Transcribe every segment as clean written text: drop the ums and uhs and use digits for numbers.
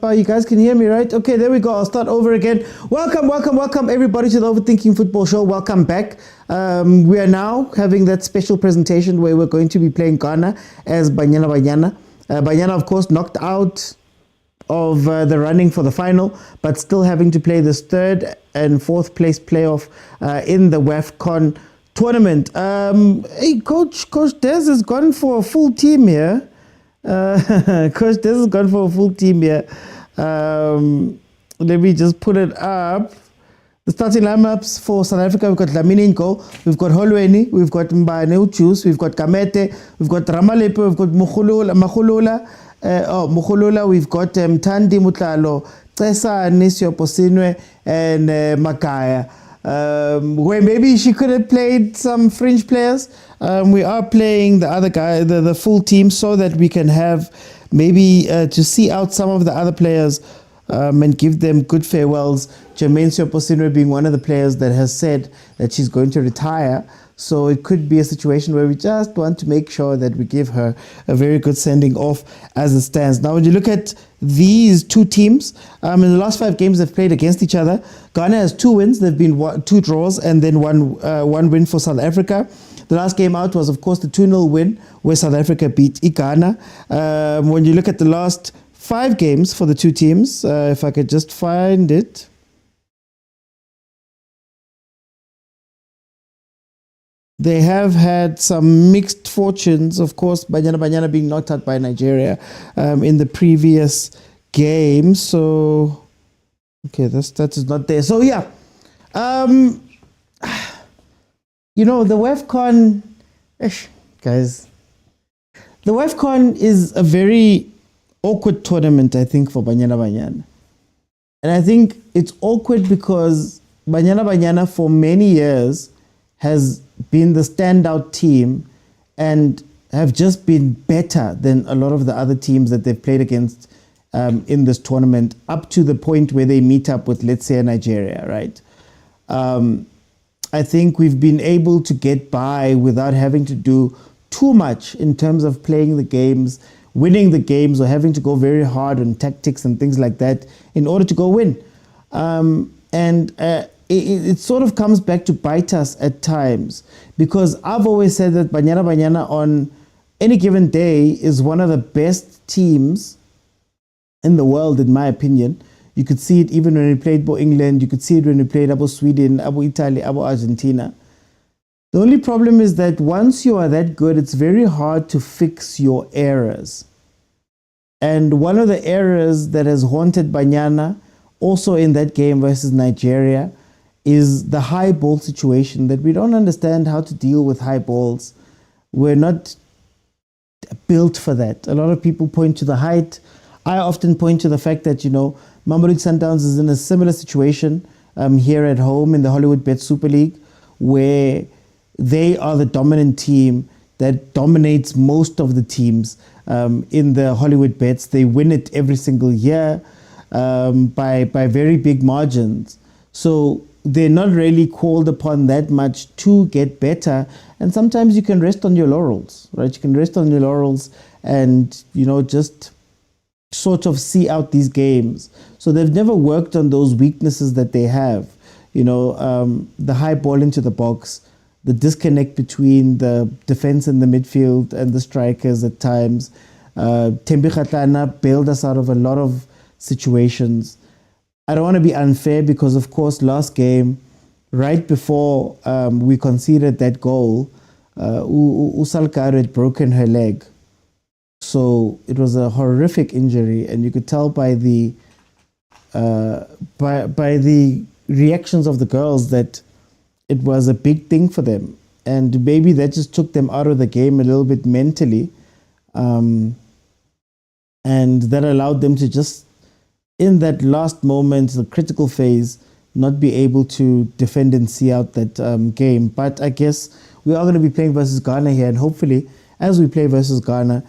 You guys can hear me, right? Okay, there we go. I'll start over again. Welcome, everybody to the Overthinking Football Show. Welcome back. We are now having that special presentation where we're going to be playing Ghana as Banyana Banyana. Banyana, of course, knocked out of the running for the final, but still having to play this third and fourth place playoff in the WAFCON tournament. Hey, Coach Des has gone for a full team here. Coach Des has gone for a full team here. Let me just put it up. The starting lineups for South Africa: we've got Lamininko, we've got Holweni, we've got Mbaneuchus, we've got Kamete, we've got Ramalepe, we've got Mukhulula, we've got Tandi Mutlalo, Tesa Nisio Posinwe, and Makaya. Where maybe she could have played some fringe players. We are playing the other guy, the full team, so that we can have maybe to see out some of the other players and give them good farewells. Jermaine Sioposinwe being one of the players that has said that she's going to retire. So it could be a situation where we just want to make sure that we give her a very good sending off as it stands. Now, when you look at these two teams, in the last 5 games they've played against each other. Ghana has 2 wins. They've been 2 draws and then one win for South Africa. The last game out was, of course, the 2-0 win where South Africa beat Ghana. When you look at the last 5 games for the two teams, if I could just find it. They have had some mixed fortunes, of course, Banyana Banyana being knocked out by Nigeria in the previous game. So, okay, that is not there. So, yeah. You know, the WAFCON, guys, the WAFCON is a very awkward tournament, I think, for Banyana Banyana. And I think it's awkward because Banyana Banyana for many years has been the standout team and have just been better than a lot of the other teams that they've played against in this tournament, up to the point where they meet up with, let's say, Nigeria, right? I think we've been able to get by without having to do too much in terms of playing the games, winning the games, or having to go very hard on tactics and things like that in order to go win. It sort of comes back to bite us at times, because I've always said that Banyana Banyana on any given day is one of the best teams in the world, in my opinion. You could see it even when we played Bo England. You could see it when we played Abo Sweden, Abo Italy, Abo Argentina. The only problem is that once you are that good, it's very hard to fix your errors. And one of the errors that has haunted Banyana, also in that game versus Nigeria, is the high ball situation, that we don't understand how to deal with high balls. We're not built for that. A lot of people point to the height. I often point to the fact that, you know, Mamelodi Sundowns is in a similar situation here at home in the Hollywood Bet Super League, where they are the dominant team that dominates most of the teams in the Hollywood Bets. They win it every single year by very big margins. So they're not really called upon that much to get better. And sometimes you can rest on your laurels, right? You can rest on your laurels and, you know, just sort of see out these games. So they've never worked on those weaknesses that they have. You know, the high ball into the box, the disconnect between the defense and the midfield and the strikers at times. Tembi Kgatlana bailed us out of a lot of situations. I don't want to be unfair because, of course, last game, right before we conceded that goal, Usalkar had broken her leg. So it was a horrific injury, and you could tell by the reactions of the girls that it was a big thing for them, and maybe that just took them out of the game a little bit mentally, and that allowed them to just, in that last moment, the critical phase, not be able to defend and see out that game. But I guess we are going to be playing versus Ghana here, and hopefully, as we play versus Ghana,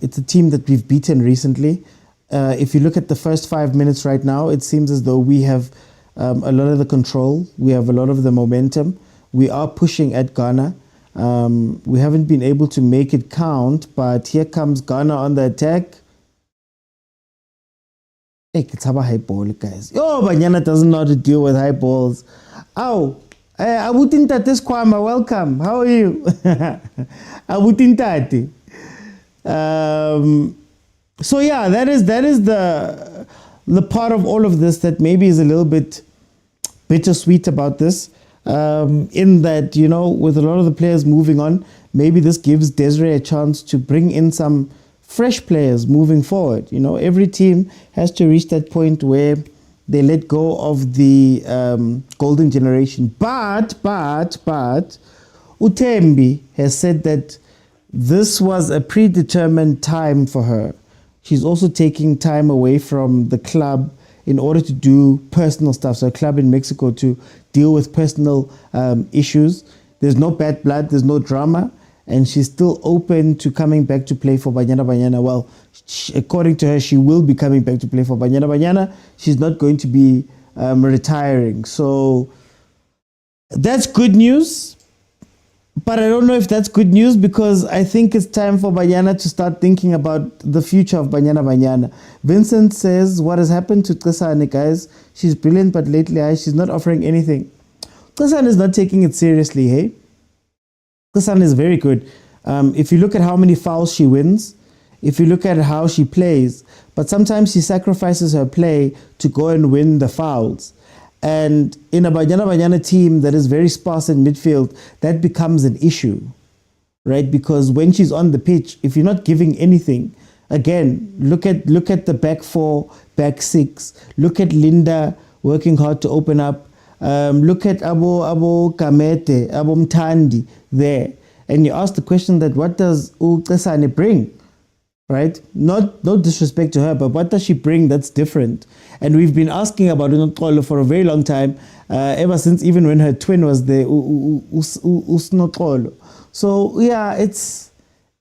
it's a team that we've beaten recently. If you look at the first 5 minutes right now, it seems as though we have a lot of the control. We have a lot of the momentum. We are pushing at Ghana. We haven't been able to make it count, but here comes Ghana on the attack. Hey, it's a high ball, guys. Oh, Banyana doesn't know how to deal with high balls. Oh, Abutintate Squama, welcome. How are you? Abutintate. So yeah, that is the part of all of this that maybe is a little bit bittersweet about this. In that, you know, with a lot of the players moving on, maybe this gives Desiree a chance to bring in some fresh players moving forward. You know, every team has to reach that point where they let go of the golden generation. But Utembi has said that this was a predetermined time for her. She's also taking time away from the club in order to do personal stuff. So a club in Mexico to deal with personal issues. There's no bad blood, there's no drama, and she's still open to coming back to play for Banyana Banyana. Well, according to her, she will be coming back to play for Banyana Banyana. She's not going to be retiring. So that's good news. But I don't know if that's good news, because I think it's time for Banyana to start thinking about the future of Banyana Banyana. Vincent says, what has happened to Tsane, guys? She's brilliant, but lately she's not offering anything. Tsane is not taking it seriously, hey? Tsane is very good. If you look at how many fouls she wins, if you look at how she plays, but sometimes she sacrifices her play to go and win the fouls. And in a Banyana Banyana team that is very sparse in midfield, that becomes an issue, right? Because when she's on the pitch, if you're not giving anything, again, look at the back four, back six. Look at Linda working hard to open up. Look at Abo Kamete, Abo Mtandi there. And you ask the question that what does Tsane bring? Right? No disrespect to her, but what does she bring that's different? And we've been asking about Unoxolo for a very long time, ever since even when her twin was there, Usnoxolo. So yeah, it's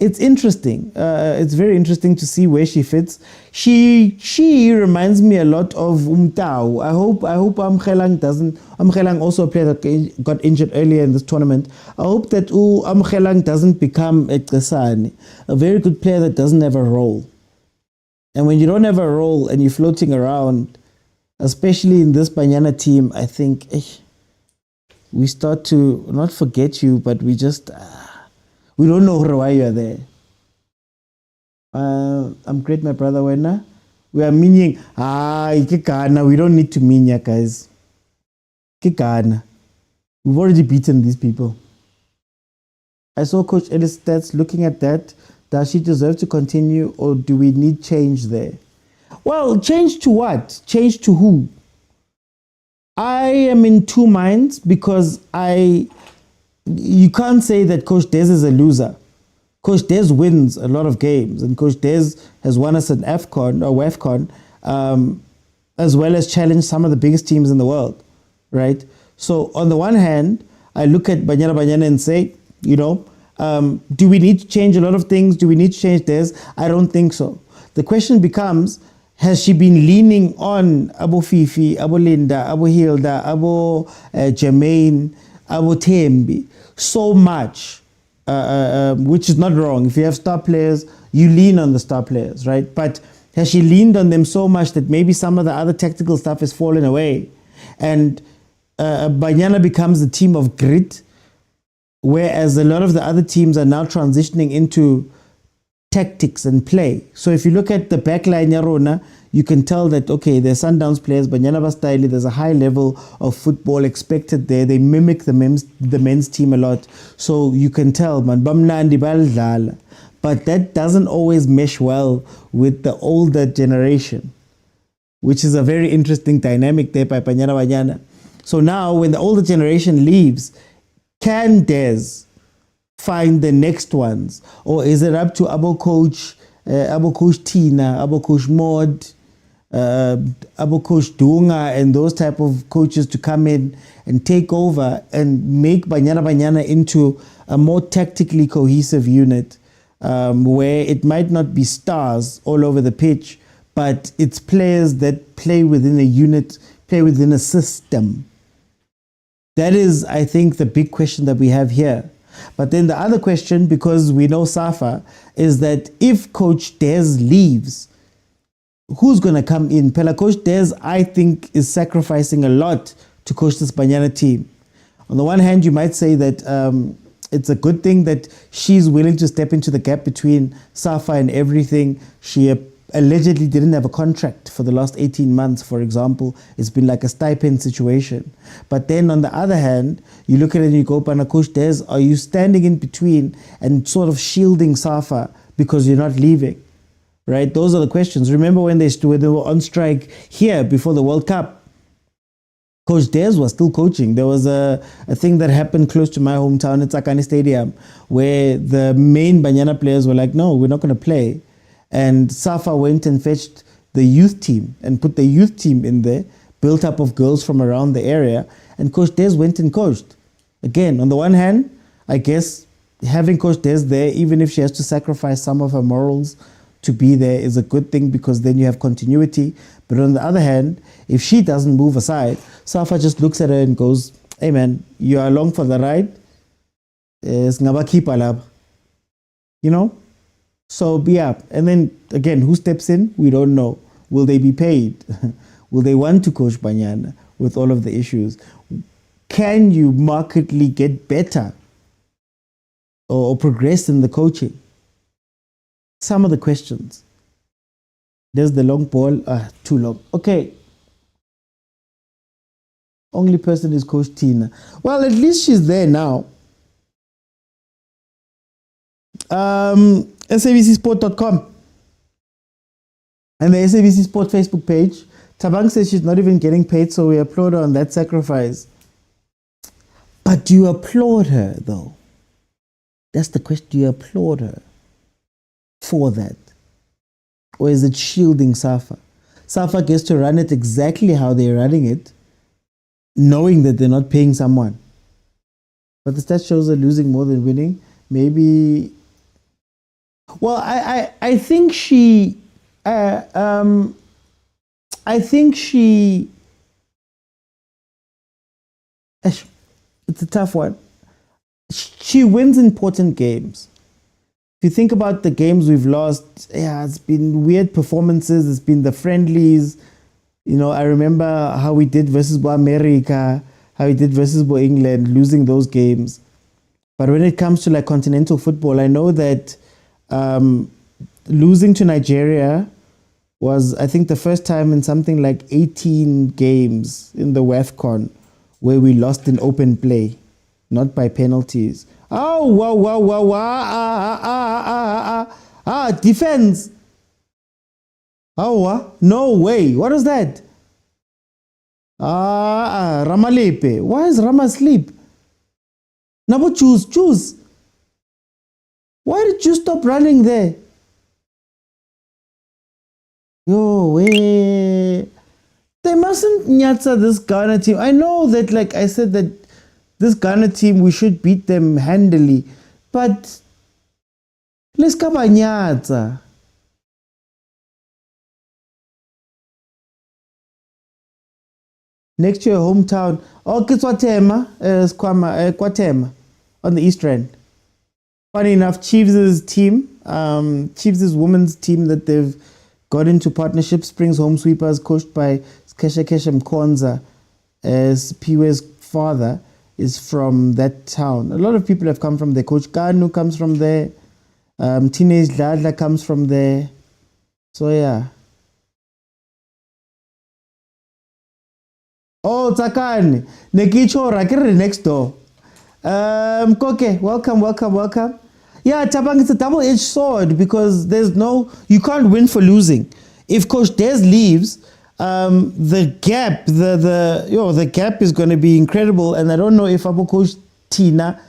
interesting. It's very interesting to see where she fits. She reminds me a lot of Umtao. I hope Amkhelang also a player that got injured earlier in this tournament. I hope that Amkhelang doesn't become a Tsane, a very good player that doesn't have a role. And when you don't have a role and you're floating around, especially in this Banyana team, I think we start to not forget you, but we just we don't know why you are there. I'm great, my brother. Wena, we are meaning Kikana. We don't need to minya, guys. Kikana. We've already beaten these people. I saw Coach Ellis' stats. Looking at that, does she deserve to continue, or do we need change there? Well, change to what? Change to who? I am in two minds, because you can't say that Coach Des is a loser. Coach Des wins a lot of games, and Coach Des has won us an AFCON or WAFCON, as well as challenged some of the biggest teams in the world, right? So on the one hand, I look at Banyana Banyana and say, you know, do we need to change a lot of things? Do we need to change Des? I don't think so. The question becomes, has she been leaning on Abo Fifi, Abo Linda, Abo Hilda, Abo Jermaine, Abo Tembi so much, which is not wrong. If you have star players, you lean on the star players, right? But has she leaned on them so much that maybe some of the other tactical stuff has fallen away, and Banyana becomes a team of grit, whereas a lot of the other teams are now transitioning into tactics and play. So if you look at the backline Yarona, you can tell that, okay, they're Sundowns players, Banyana Bastyle, there's a high level of football expected there. They mimic the men's team a lot. So you can tell, man, Bamnandi Baldala. But that doesn't always mesh well with the older generation, which is a very interesting dynamic there by Banyana Banyana. So now when the older generation leaves, can Des find the next ones? Or is it up to Abo Coach Tina, Abo Coach Mod, Abo Coach Dunga, and those type of coaches to come in and take over and make Banyana Banyana into a more tactically cohesive unit, where it might not be stars all over the pitch, but it's players that play within a unit, play within a system. That is, I think, the big question that we have here. But then the other question, because we know Safa, is that if Coach Des leaves, who's going to come in? Pela Coach Des, I think, is sacrificing a lot to coach this Banyana team. On the one hand, you might say that it's a good thing that she's willing to step into the gap between Safa and everything. She allegedly didn't have a contract for the last 18 months, for example. It's been like a stipend situation. But then on the other hand, you look at it and you go, Pana Coach Des, are you standing in between and sort of shielding Safa because you're not leaving? Right? Those are the questions. Remember when they were on strike here before the World Cup? Coach Des was still coaching. There was a thing that happened close to my hometown at Tsakani Stadium where the main Banyana players were like, no, we're not going to play. And Safa went and fetched the youth team and put the youth team in there, built up of girls from around the area. And Coach Des went and coached. Again, on the one hand, I guess having Coach Des there, even if she has to sacrifice some of her morals to be there, is a good thing because then you have continuity. But on the other hand, if she doesn't move aside, Safa just looks at her and goes, hey man, you are along for the ride. You know? So be up. And then again, who steps in? We don't know. Will they be paid? Will they want to coach Banyana with all of the issues? Can you markedly get better or progress in the coaching? Some of the questions. There's the long ball. Too long. Okay. Only person is Coach Tina. Well, at least she's there now. SABCsport.com and the SABC Sport Facebook page. Tabang says she's not even getting paid, so we applaud her on that sacrifice. But do you applaud her, though? That's the question. Do you applaud her for that? Or is it shielding Safa? Safa gets to run it exactly how they're running it, knowing that they're not paying someone. But the stat shows are losing more than winning. Maybe... Well, I think she... It's a tough one. She wins important games. If you think about the games we've lost, yeah, it's been weird performances. It's been the friendlies. You know, I remember how we did versus America, how we did versus England, losing those games. But when it comes to like continental football, I know that losing to Nigeria was, I think, the first time in something like 18 games in the WAFCON where we lost in open play, not by penalties. Oh, wow, defense. Oh, no way. What is that? Ramalepe. Why is Rama asleep? Now, choose. Why did you stop running there? Yo, way. They mustn't nyatsa this Ghana team. I know that, like I said, that this Ghana team, we should beat them handily. But let's come nyatsa. Next to your hometown. Oh, Kitswatema, Kwatema, on the East End. Funny enough, Chiefs' team, Chiefs' women's team that they've got into partnership, Springs Home Sweepers, coached by Kesha Mkonza, as Piwe's father is from that town. A lot of people have come from there. Coach Kanu comes from there. Teenage Dadla comes from there. So, yeah. Oh, Tsakani. Nekichora, kiri next door. Koke, welcome. Yeah, Tabang, it's a double-edged sword because you can't win for losing. If Coach Des leaves, the gap, the gap is going to be incredible, and I don't know if Abu Coach Tina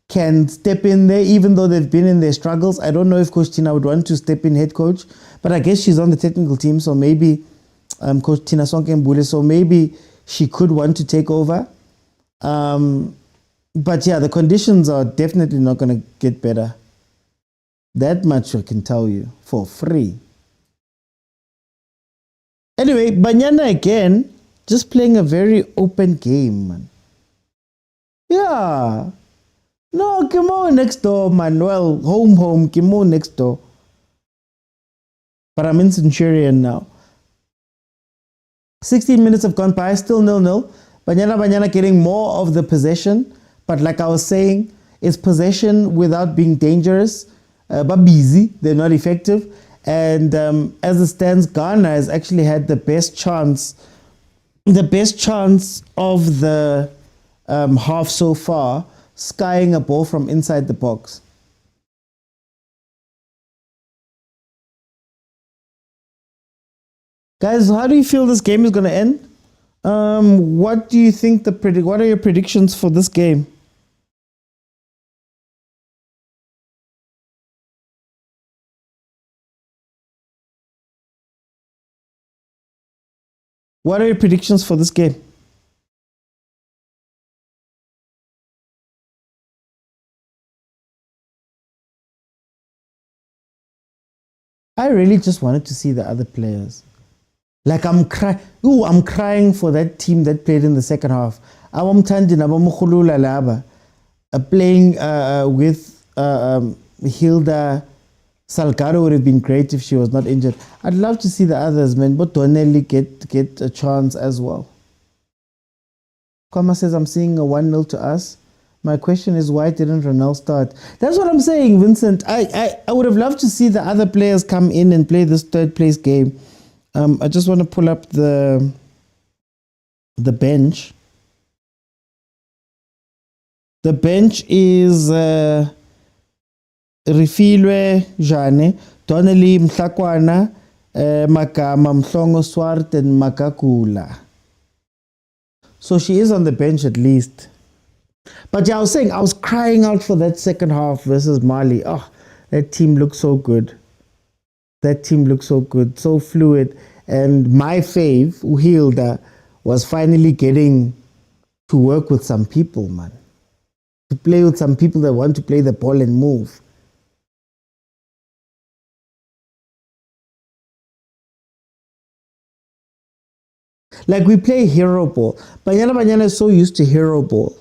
can step in there, even though they've been in their struggles. I don't know if Coach Tina would want to step in head coach, but I guess she's on the technical team, so maybe Coach Tina Sonke Mbule, so maybe she could want to take over. But yeah, the conditions are definitely not going to get better. That much I can tell you for free. Anyway, Banyana again, just playing a very open game, man. Yeah. No, come on next door, man. Well, home, come on next door. But I'm in Centurion now. 16 minutes have gone by, still 0-0. Banyana Banyana getting more of the possession, but like I was saying, it's possession without being dangerous, but busy. They're not effective. And as it stands, Ghana has actually had the best chance of the half so far, skying a ball from inside the box. Guys, how do you feel this game is going to end? What do you think what are your predictions for this game? What are your predictions for this game? I really just wanted to see the other players. Like I'm crying for that team that played in the second half. Playing with Hilda Salgado would have been great if she was not injured. I'd love to see the others, man, but Donnelly get a chance as well. Kwama says, I'm seeing a 1-0 to us. My question is, why didn't Ronald start? That's what I'm saying, Vincent. I would have loved to see the other players come in and play this third place game. I just want to pull up the bench. The bench is Rifilwe Jane, Donnelly Mhlakwana, Makama Mhlongo Swart, and Makakula. So she is on the bench at least. But yeah, I was saying, I was crying out for that second half versus Mali. Oh, that team looks so good. That team looks so good, so fluid. And my fave, Uhilda, was finally getting to work with some people, man. To play with some people that want to play the ball and move. Like we play hero ball. Banyana Banyana is so used to hero ball.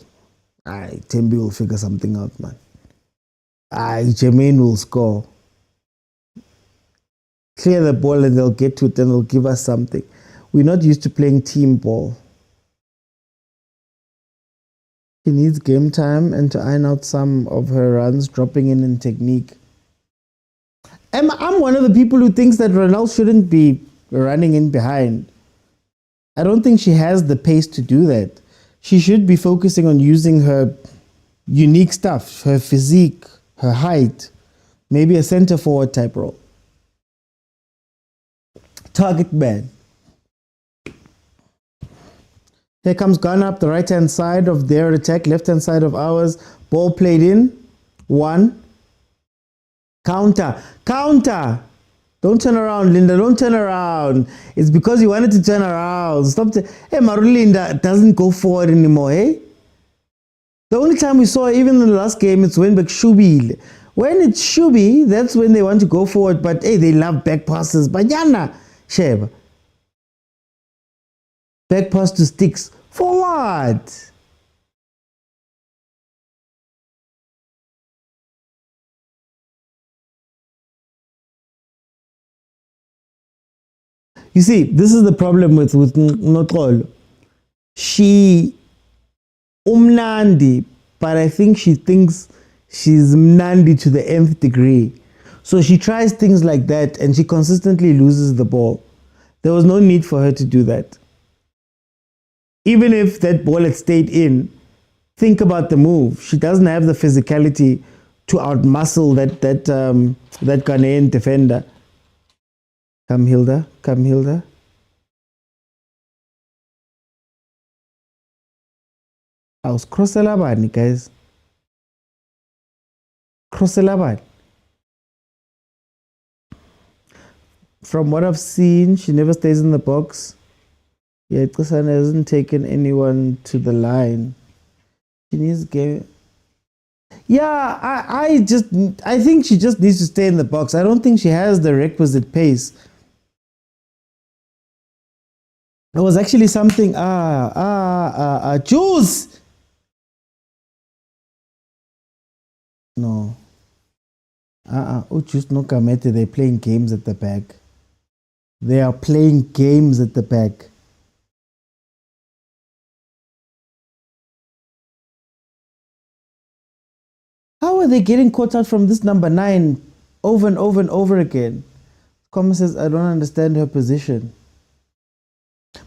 Tembi will figure something out, man. Jermaine will score. Clear the ball and they'll get to it and they'll give us something. We're not used to playing team ball. She needs game time and to iron out some of her runs, dropping in technique. I'm one of the people who thinks that Ronald shouldn't be running in behind. I don't think she has the pace to do that. She should be focusing on using her unique stuff, her physique, her height, maybe a center forward type role. Target man. Here comes Ghana up the right hand side of their attack, left hand side of ours. Ball played in. 1. Counter. Don't turn around, Linda. Don't turn around. It's because you wanted to turn around. Stop. Hey, Marulinda doesn't go forward anymore, eh? The only time we saw, even in the last game, it's when Shubi. When it's Shubi, that's when they want to go forward. But hey, they love back passes. Banyana, Sheba. Back pass to Sticks. For what? You see, this is the problem with Notrolo. She umnandi, but I think she thinks she's mnandi to the nth degree. So she tries things like that and she consistently loses the ball. There was no need for her to do that. Even if that ball had stayed in, think about the move. She doesn't have the physicality to outmuscle that Ghanaian defender. Come Hilda. I was crossing guys. Crossing. From what I've seen, she never stays in the box. Yeah, Kusana hasn't taken anyone to the line. She needs game. Yeah, I think she just needs to stay in the box. I don't think she has the requisite pace. It was actually something. Juice. No. Juice no Kamete. They're playing games at the back. They are playing games at the back. are they getting caught out from this number 9 over and over and over again? Comma says, I don't understand her position.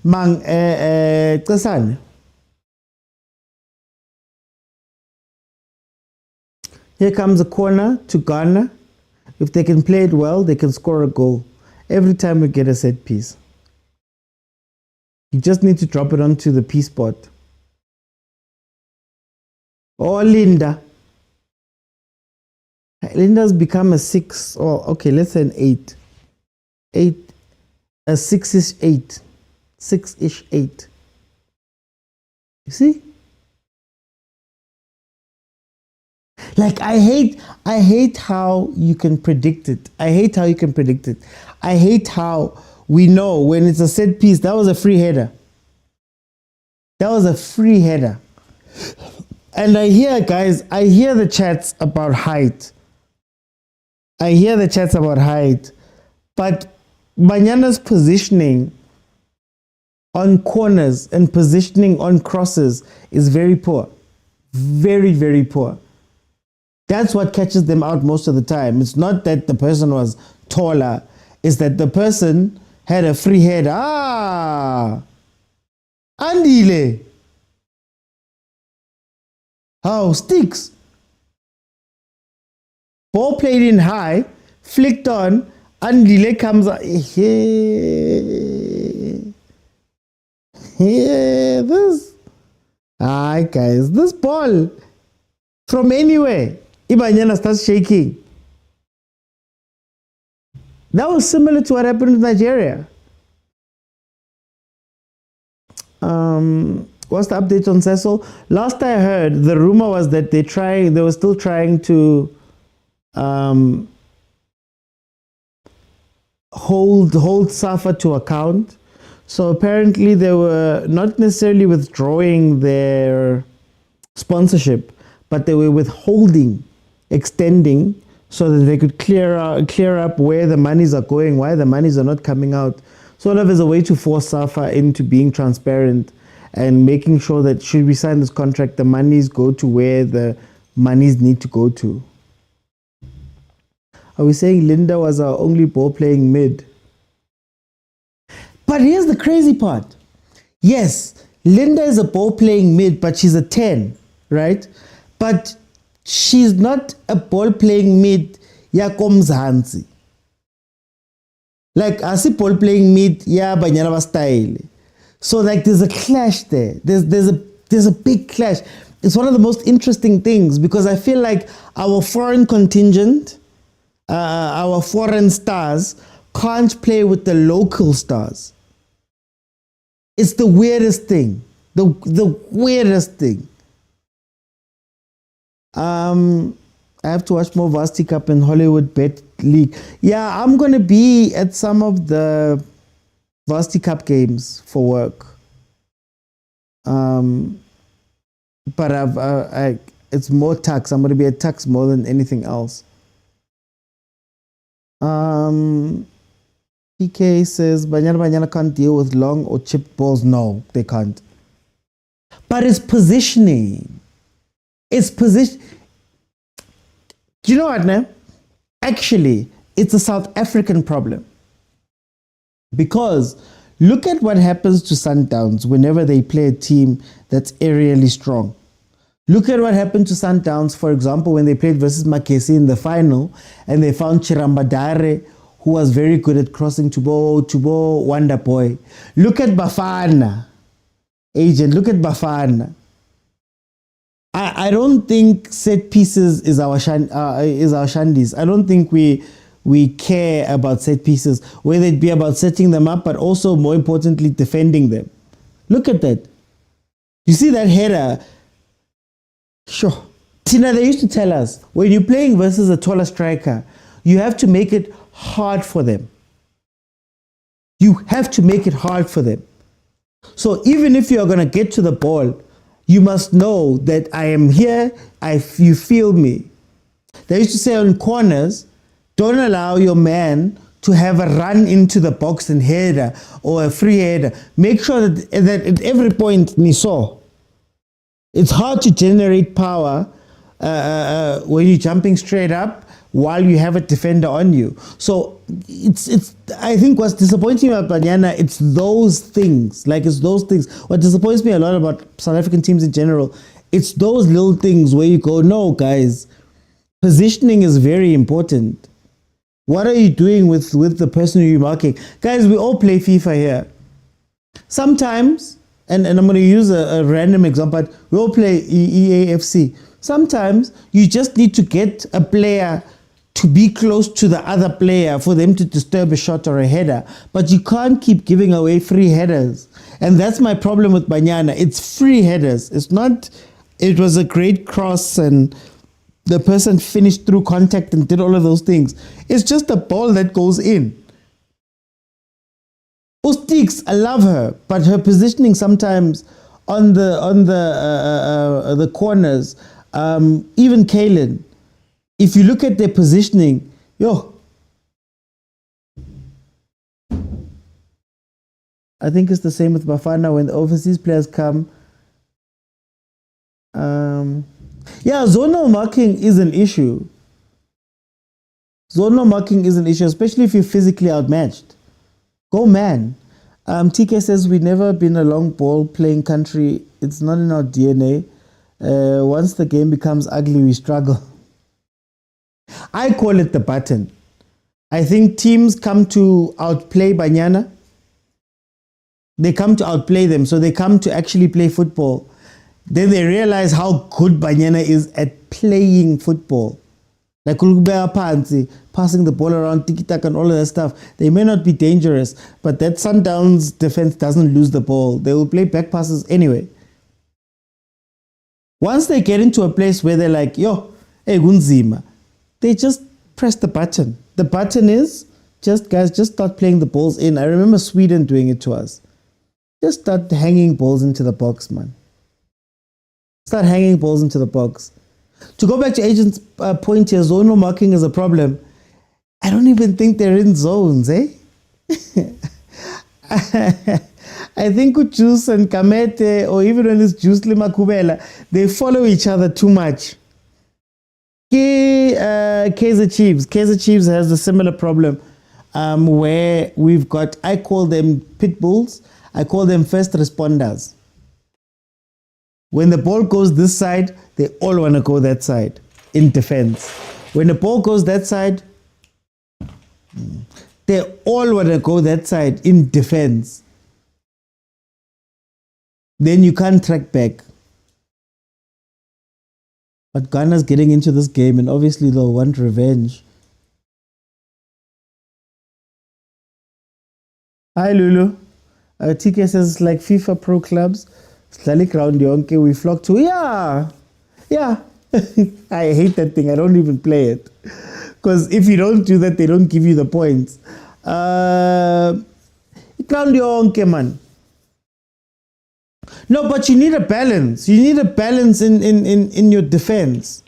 Mang, Kasane. Here comes a corner to Ghana. If they can play it well, they can score a goal. Every time we get a set piece. You just need to drop it onto the P spot. Oh, Linda. Linda's become a 6. Oh, okay, let's say an 8. 8. A 6-ish 8. 6-ish 8. You see? Like, I hate how you can predict it. I hate how we know when it's a set piece. That was a free header. And I hear the chats about height. But Banyana's positioning on corners and positioning on crosses is very poor. Very, very poor. That's what catches them out most of the time. It's not that the person was taller. It's that the person had a free head. Andile. Oh, sticks. Ball played in high, flicked on, Andile comes out. This. Alright, guys, this ball from anywhere. Banyana starts shaking. That was similar to what happened with Nigeria. What's the update on Cecil? Last I heard, the rumor was that they were still trying to hold Safa to account. So apparently they were not necessarily withdrawing their sponsorship, but they were withholding, extending, so that they could clear up where the monies are going, why the monies are not coming out. Sort of as a way to force Safa into being transparent and making sure that should we sign this contract, the monies go to where the monies need to go to. Are we saying Linda was our only ball playing mid? But here's the crazy part. Yes, Linda is a ball playing mid, but she's a 10, right? But she's not a ball playing mid yakomzansi. Like I see ball playing mid Banyana style. So like there's a clash there. There's a big clash. It's one of the most interesting things because I feel like our foreign contingent, our foreign stars can't play with the local stars. It's the weirdest thing. The weirdest thing. I have to watch more Varsity Cup and Hollywood Bet League. Yeah, I'm going to be at some of the Varsity Cup games for work. But it's more tax. I'm going to be at tax more than anything else. PK says, Banyana can't deal with long or chipped balls. No, they can't. But it's positioning. It's position. You know what, man? Actually, it's a South African problem. Because look at what happens to Sundowns whenever they play a team that's aerially strong. Look at what happened to Sundowns, for example, when they played versus Makesi in the final and they found Chirambadare, who was very good at crossing to ball, Wonder Boy. Look at Bafana. Agent, look at Bafana. I don't think set pieces is our shandies. I don't think we care about set pieces, whether it be about setting them up, but also more importantly, defending them. Look at that. You see that header? Sure. Tina, they used to tell us, when you're playing versus a taller striker, you have to make it hard for them. You have to make it hard for them. So even if you're going to get to the ball, you must know that I am here, you feel me. They used to say on corners, don't allow your man to have a run into the box and header or a free header. Make sure that at every point, Niso, it's hard to generate power when you're jumping straight up while you have a defender on you. So it's I think what's disappointing about Banyana, it's those things. Like, it's those things. What disappoints me a lot about South African teams in general, it's those little things where you go, no, guys, positioning is very important. What are you doing with the person who you're marking? Guys, we all play FIFA here. Sometimes, and I'm going to use a random example, but we all play EAFC. Sometimes you just need to get a player to be close to the other player for them to disturb a shot or a header. But you can't keep giving away free headers. And that's my problem with Banyana. It's free headers. It's not, it was a great cross and the person finished through contact and did all of those things. It's just a ball that goes in. Usticks, I love her, but her positioning sometimes on the corners, even Kalen, if you look at their positioning, I think it's the same with Bafana when the overseas players come. Zonal marking is an issue. Zonal marking is an issue, especially if you're physically outmatched. Go man. TK says we've never been a long ball playing country. It's not in our DNA. Once the game becomes ugly, we struggle. I call it the button. I think teams come to outplay Banyana. They come to outplay them, so they come to actually play football. Then they realize how good Banyana is at playing football. Like passing the ball around, tiki-taka and all of that stuff. They may not be dangerous, but that Sundowns defense doesn't lose the ball. They will play back passes anyway. Once they get into a place where they're like, hey, Gunzima, they just press the button. The button is, guys, just start playing the balls in. I remember Sweden doing it to us. Just start hanging balls into the box, man. Start hanging balls into the box. To go back to Agent's point here, zonal marking is a problem. I don't even think they're in zones, eh? I think with Juice and Kamete, or even when it's Juice Limakubela, they follow each other too much. Kaizer Chiefs. Kaizer Chiefs has a similar problem where we've got, I call them pit bulls, I call them first responders. When the ball goes this side, they all want to go that side in defense. When the ball goes that side, they all want to go that side in defense. Then you can't track back. But Ghana's getting into this game and obviously they'll want revenge. Hi Lulu. TK says like FIFA Pro clubs. Slalik round yonke we flock to. Yeah. I hate that thing. I don't even play it. Because if you don't do that, they don't give you the points. Round yonke, man. No, but you need a balance. You need a balance in your defense.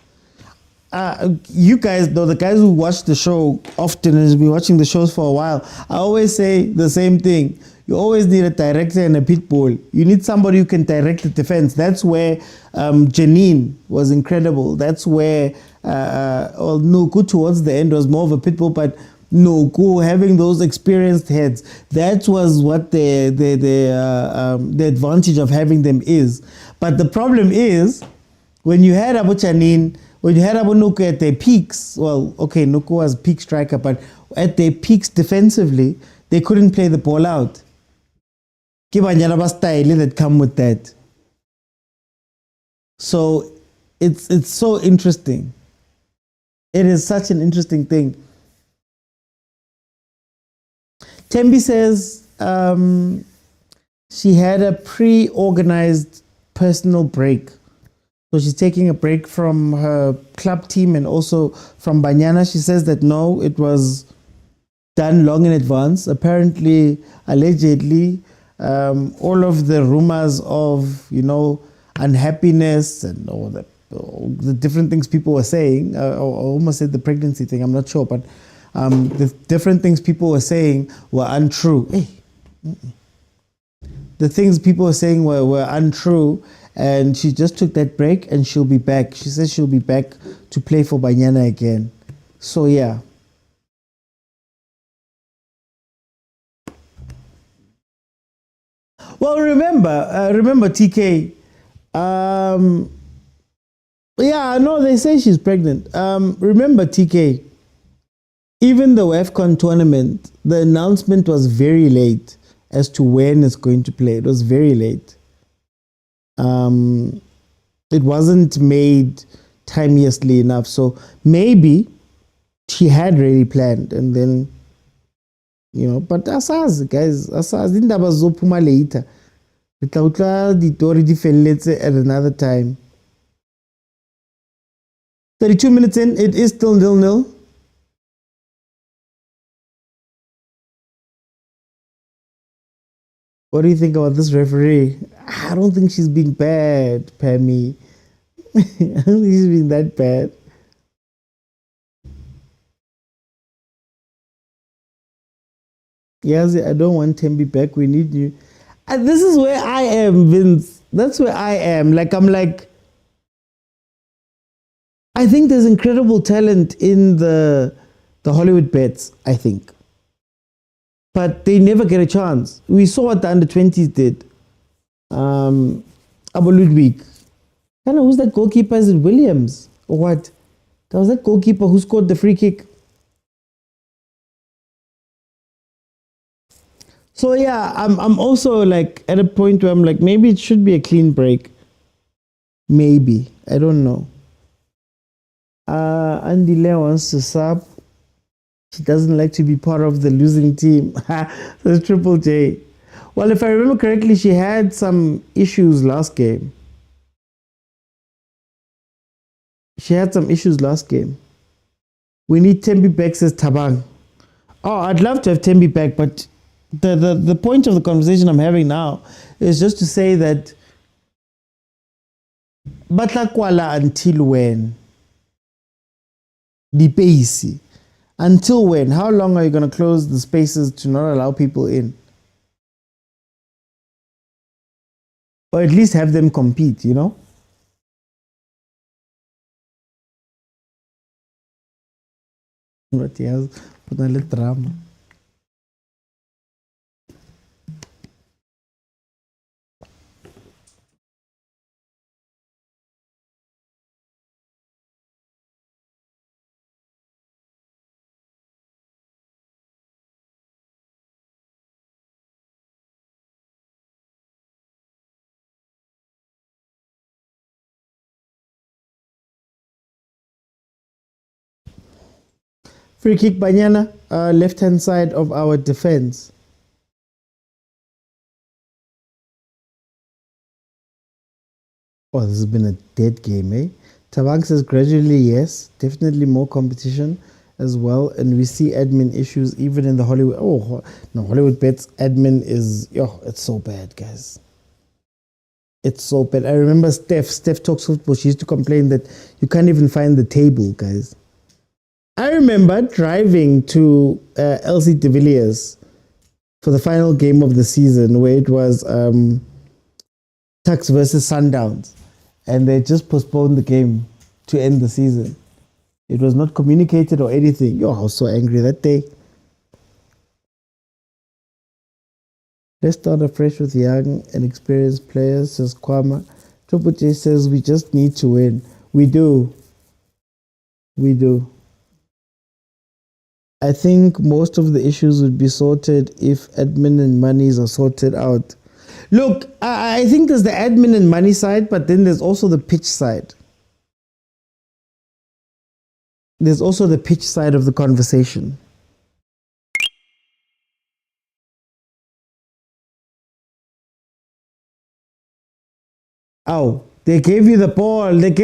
You guys, though, the guys who watch the show often and have been watching the shows for a while, I always say the same thing. You always need a director and a pit bull. You need somebody who can direct the defense. That's where Janine was incredible. That's where Nuku towards the end was more of a pit bull, but Nuku having those experienced heads, that was what the advantage of having them is. But the problem is, when you had Abu Janine, when you had Abu Nuku at their peaks, well, okay, Nuku was peak striker, but at their peaks defensively, they couldn't play the ball out. Banyana style that come with that. So it's so interesting. It is such an interesting thing. Tembi says she had a pre-organized personal break. So she's taking a break from her club team and also from Banyana. She says that no, it was done long in advance. Apparently, allegedly, all of the rumors of, unhappiness and all the different things people were saying, I almost said the pregnancy thing, I'm not sure, but the different things people were saying were untrue. The things people were saying were untrue, and she just took that break and she'll be back. She says she'll be back to play for Banyana again. So yeah. Well, remember TK. Yeah, no, they say she's pregnant. Remember TK. Even the WAFCON tournament, the announcement was very late as to when it's going to play. It was very late. It wasn't made timeously enough. So maybe she had really planned, and then, but asazi guys, asazi indaba zizophuma later. Itla the story at another time. 32 minutes in, it is still 0-0. What do you think about this referee? I don't think she's been bad, Pammy. I don't think she's been that bad. Yes, I don't want Tembi back. We need you. And this is where I am, Vince. That's where I am. I think there's incredible talent in the Hollywood bets, I think. But they never get a chance. We saw what the under-20s did. Abu Ludwig. I don't know, who's that goalkeeper? Is it Williams? Or what? That was that goalkeeper who scored the free kick. So yeah, I'm also like at a point where I'm like, maybe it should be a clean break. Maybe. I don't know. Andile wants to sub. She doesn't like to be part of the losing team. That's Triple J. Well, if I remember correctly, she had some issues last game. We need Tembi back, says Tabang. Oh, I'd love to have Tembi back, but the point of the conversation I'm having now is just to say that Batlakwala until when? The pace. Until when? How long are you going to close the spaces to not allow people in? Or at least have them compete, But yes, put a little drama. Free kick Banyana, left-hand side of our defense. Oh, this has been a dead game, eh? Tabang says gradually, yes. Definitely more competition as well. And we see admin issues even in the Hollywood. Oh, no, Hollywood Bets admin is, it's so bad, guys. It's so bad. I remember Steph Talks Football. She used to complain that you can't even find the table, guys. I remember driving to LC de Villiers for the final game of the season where it was Tuks versus Sundowns. And they just postponed the game to end the season. It was not communicated or anything. I was so angry that day. Let's start afresh with young and experienced players, says Kwama. Triple J says we just need to win. We do. I think most of the issues would be sorted if admin and monies are sorted out. Look, I think there's the admin and money side, but then there's also the pitch side. There's also the pitch side of the conversation. Oh, they gave you the ball. Look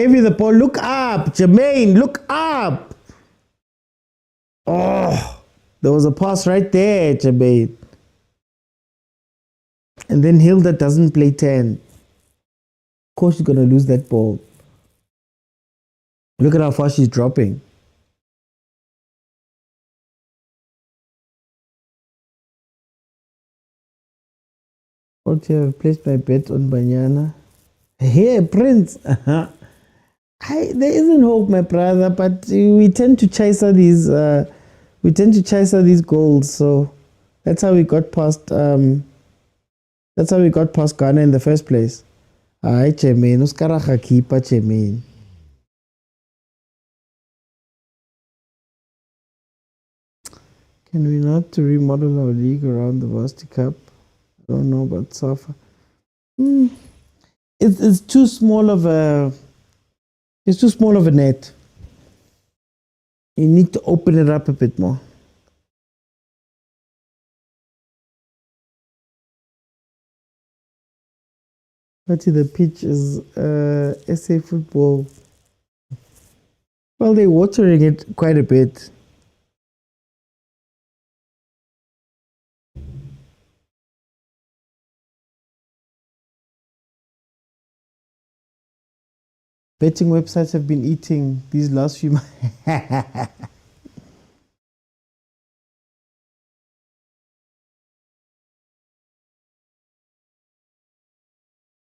up, Jermaine. Look up. Oh, there was a pass right there, Jermaine. And then Hilda doesn't play 10. Of course, she's going to lose that ball. Look at how far she's dropping. Okay, I've placed my bet on Banyana. Here, Prince. There isn't hope, my brother, but we tend to chase all these. We tend to chase all these goals, so that's how we got past. That's how we got past Ghana in the first place. Ay, Chemin, uskaraha keeper, Chemin. Can we not remodel our league around the Varsity Cup? I don't know about Safa. It's too small of a. It's too small of a net. You need to open it up a bit more. But the pitch is SA football. Well, they're watering it quite a bit. Betting websites have been eating these last few months.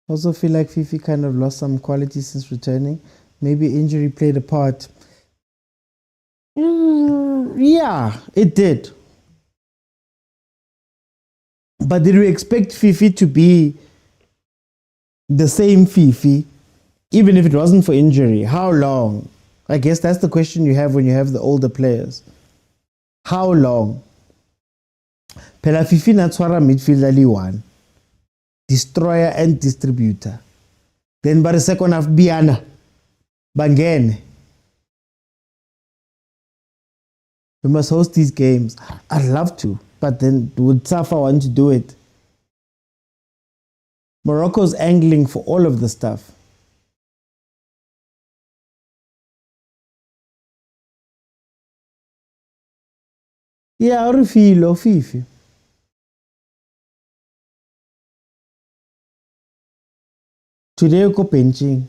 Also feel like Fifi kind of lost some quality since returning. Maybe injury played a part. Yeah, it did. But did we expect Fifi to be the same Fifi, even if it wasn't for injury? How long? I guess that's the question you have when you have the older players. How long? Pela Fifi natswara midfielder li one. Destroyer and distributor. Then by the second half, BANYANA BANYANA. We must host these games. I'd love to, but then would Safa want to do it? Morocco's angling for all of the stuff. Yeah, or Fifi. Today we go benching.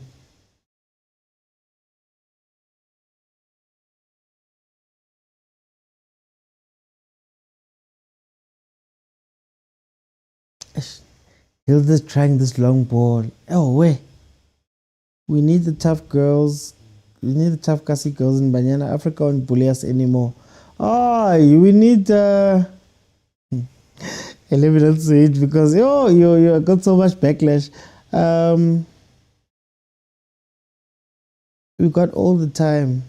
Hilda's trying this long ball. Oh, wait. We need the tough girls. We need the tough Kasi girls in Banyana. Africa won't bully us anymore. Oh, we need... I leave it on it because you got so much backlash. We got all the time.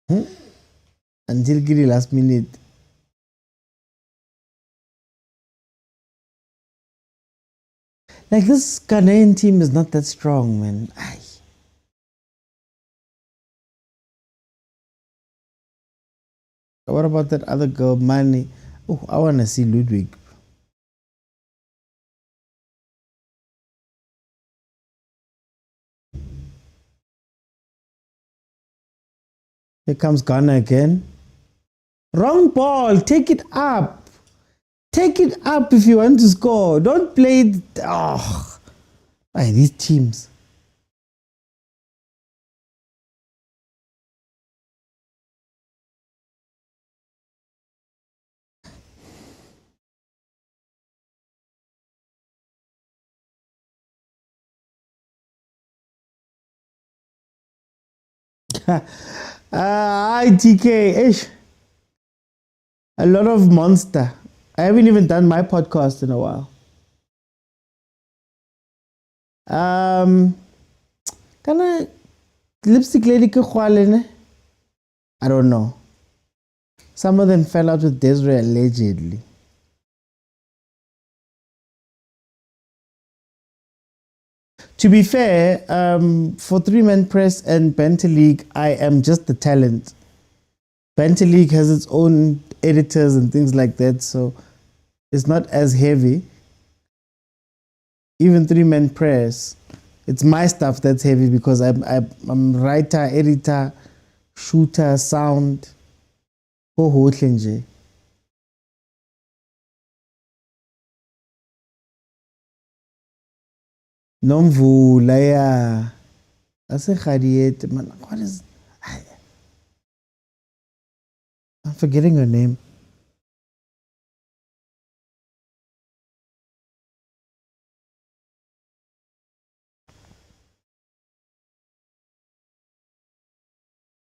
Until the last minute. Like this Ghanaian team is not that strong, man. Ay. What about that other girl, Mani? Oh, I want to see Ludwig. Here comes Ghana again. Wrong ball. Take it up. Take it up if you want to score. Don't play it. Oh, ay, these teams. TK. Ish. A lot of monster. I haven't even done my podcast in a while. Can I lipstick lady ke I don't know. Some of them fell out with Desiree allegedly. To be fair, for three-man press and Banter League, I am just the talent. Banter League has its own editors and things like that, so it's not as heavy. Even three-man press, it's my stuff that's heavy because I'm writer, editor, shooter, sound. Nje. Nomvula, yeah. Asekhadiet, man. What is... I'm forgetting her name.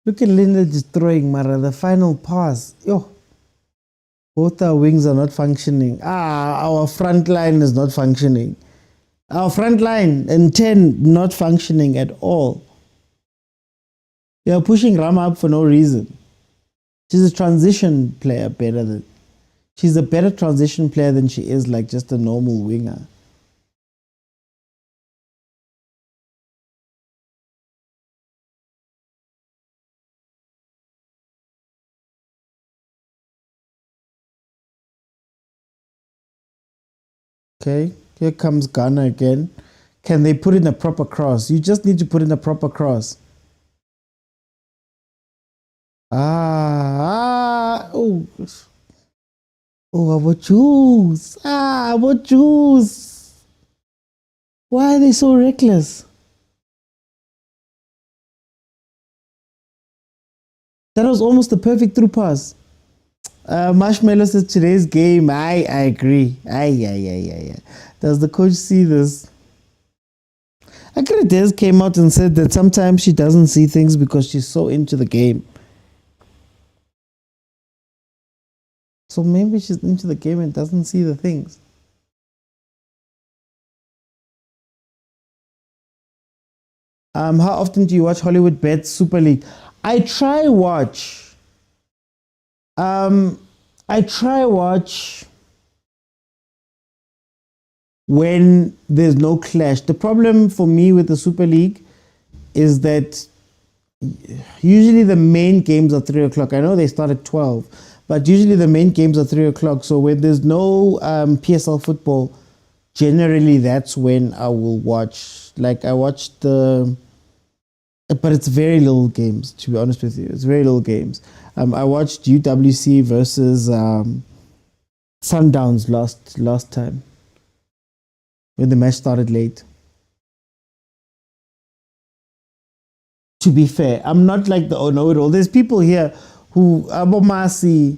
Look at Linda destroying Mara, the final pass. Yo, both our wings are not functioning. Our front line is not functioning. Our front line and 10 not functioning at all. You're pushing Rama up for no reason. She's a transition player she's a better transition player than she is like just a normal winger. Okay, here comes Ghana again. Can they put in a proper cross? You just need to put in a proper cross. Oh, about juice. About juice. Why are they so reckless? That was almost the perfect through pass. Marshmallow says today's game. I agree. Does the coach see this? Akredez came out and said that sometimes she doesn't see things because she's so into the game. So maybe she's into the game and doesn't see the things. How often do you watch Hollywood Bet Super League? I try watch when there's no clash. The problem for me with the Super League is that usually the main games are 3 o'clock. I know they start at 12, but usually the main games are 3 o'clock. So when there's no PSL football, generally that's when I will watch. Like I watched but it's very little games, to be honest with you. It's very little games. I watched UWC versus Sundowns last time when the match started late. To be fair, I'm not like the know-it-all. There's people here who Abo Masi,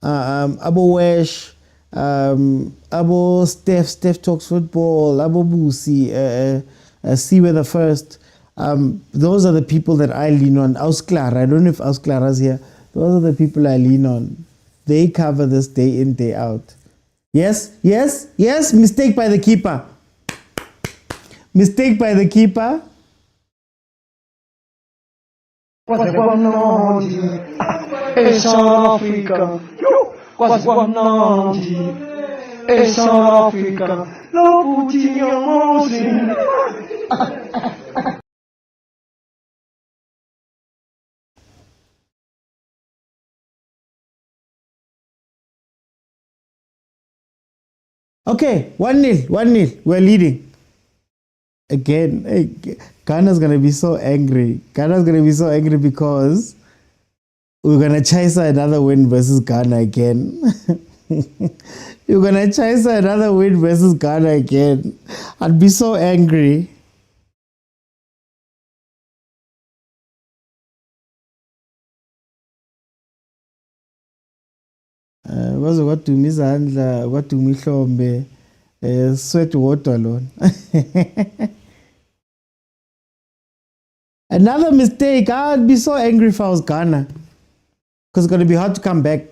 Abo Wesh, Abo Steph talks football, Abo Busi, See Weather First. Those are the people that I lean on. Ausklar, I don't know if Ausklar is here. Those are the people I lean on. They cover this day in, day out. Yes. Mistake by the keeper. Mistake by the keeper. Quase guamnandi, e South Africa. Quase guamnandi, e South Africa. Lo putinho mosin. Okay, 1-0. We're leading. Again, Ghana's going to be so angry. Ghana's going to be so angry because we're going to chase another win versus Ghana again. You're going to chase another win versus Ghana again. I'd be so angry. What do me Zandla, what do me Hlombe, sweat water alone. Another mistake. I'd be so angry if I was Ghana. Because it's going to be hard to come back.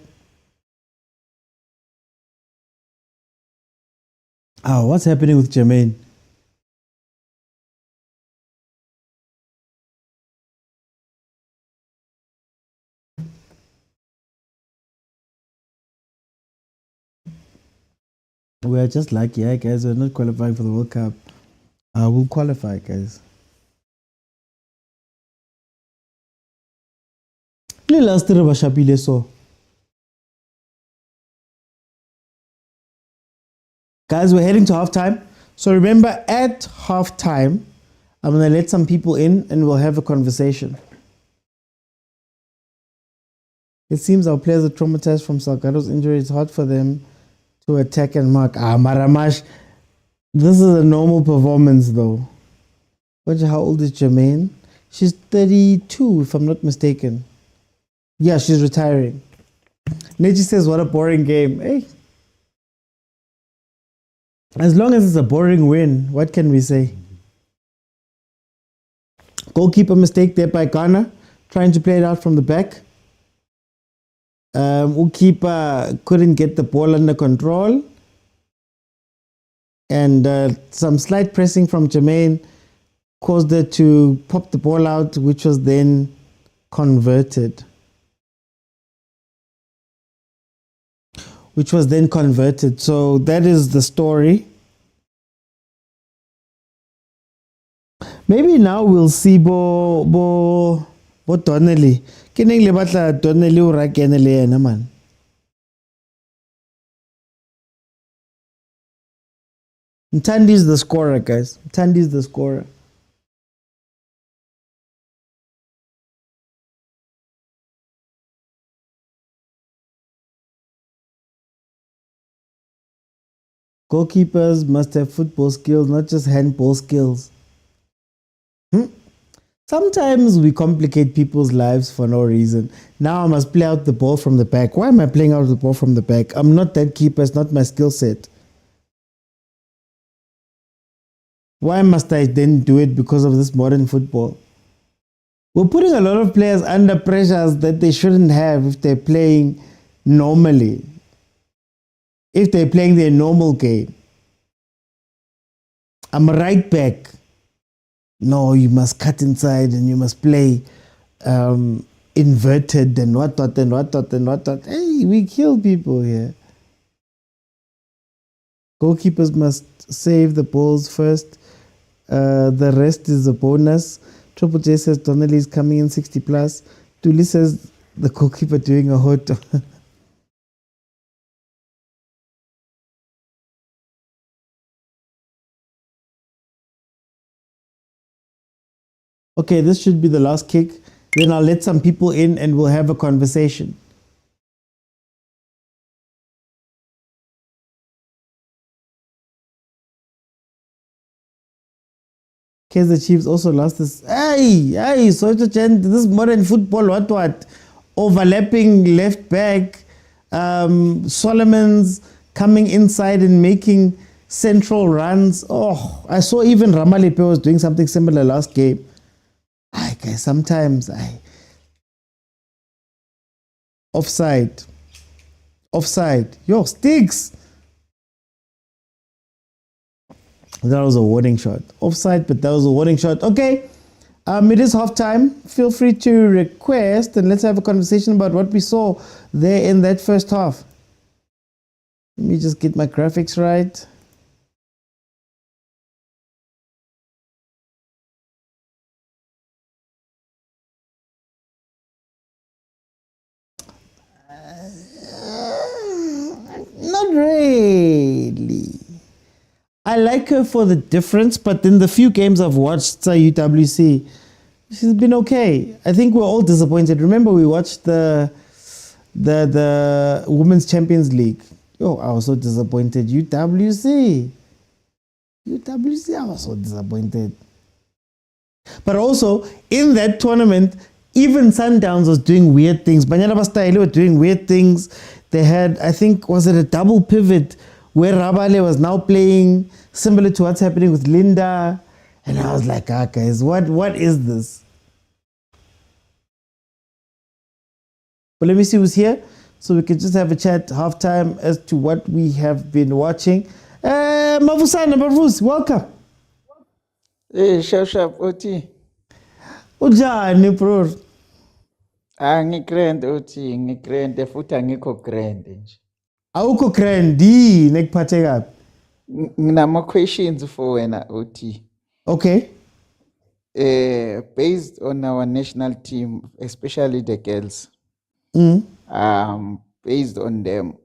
What's happening with Jermaine? We're just lucky, guys. We're not qualifying for the World Cup. We'll qualify, guys. Guys, we're heading to halftime. So remember, at halftime, I'm going to let some people in and we'll have a conversation. It seems our players are traumatized from Salgado's injury. It's hard for them to attack and mark. Maramash, this is a normal performance though. How old is Jermaine? She's 32, if I'm not mistaken. Yeah, she's retiring. Neji says, what a boring game. Hey. As long as it's a boring win, what can we say? Goalkeeper mistake there by Ghana. trying to play it out from the back. Keeper couldn't get the ball under control. And some slight pressing from Jermaine caused her to pop the ball out, which was then converted. So that is the story. Maybe now we'll see Bo Donnelly. Keneng le batla Donnelly o ra kene le yena man. Mtandi is the scorer, guys. Mtandi is the scorer. Goalkeepers must have football skills, not just handball skills. Sometimes we complicate people's lives for no reason. Now I must play out the ball from the back. Why am I playing out the ball from the back? I'm not that keeper. It's not my skill set. Why must I then do it because of this modern football? We're putting a lot of players under pressures that they shouldn't have if they're playing normally. If they're playing their normal game. I'm a right back. No, you must cut inside and you must play inverted and what. Hey, we kill people here. Goalkeepers must save the balls first. The rest is a bonus. Triple J says Donnelly is coming in 60 plus. Tuli says the goalkeeper doing a hot. Okay, this should be the last kick. Then I'll let some people in and we'll have a conversation. Kaizer Chiefs also lost this. Hey, so this modern football, what? Overlapping left back. Solomon's coming inside and making central runs. Oh, I saw even Ramalepe was doing something similar last game. Guys, sometimes offside. Yo, sticks. That was a warning shot. Offside, but that was a warning shot. Okay, it is half time. Feel free to request and let's have a conversation about what we saw there in that first half. Let me just get my graphics right. Not really. I like her for the difference, but in the few games I've watched UWC, she's been okay. I think we're all disappointed. Remember, we watched the Women's Champions League. Yo, I was so disappointed. UWC, I was so disappointed. But also, in that tournament, even Sundowns was doing weird things. Banyana Banyana were doing weird things. They had, I think, was it a double pivot where Rabale was now playing similar to what's happening with Linda. And I was like, guys, what is this? But let me see who's here so we can just have a chat halftime as to what we have been watching. Mavus, welcome. Hey, sharp, Oti. Ujani, bro. Ngigrand, Oti, ngigrand, futhi angikho grand nje. Awukho grandi nekuphathe kabi. Nginama questions for wena, Oti. Okay. Based on our national team, especially the girls. Based on them,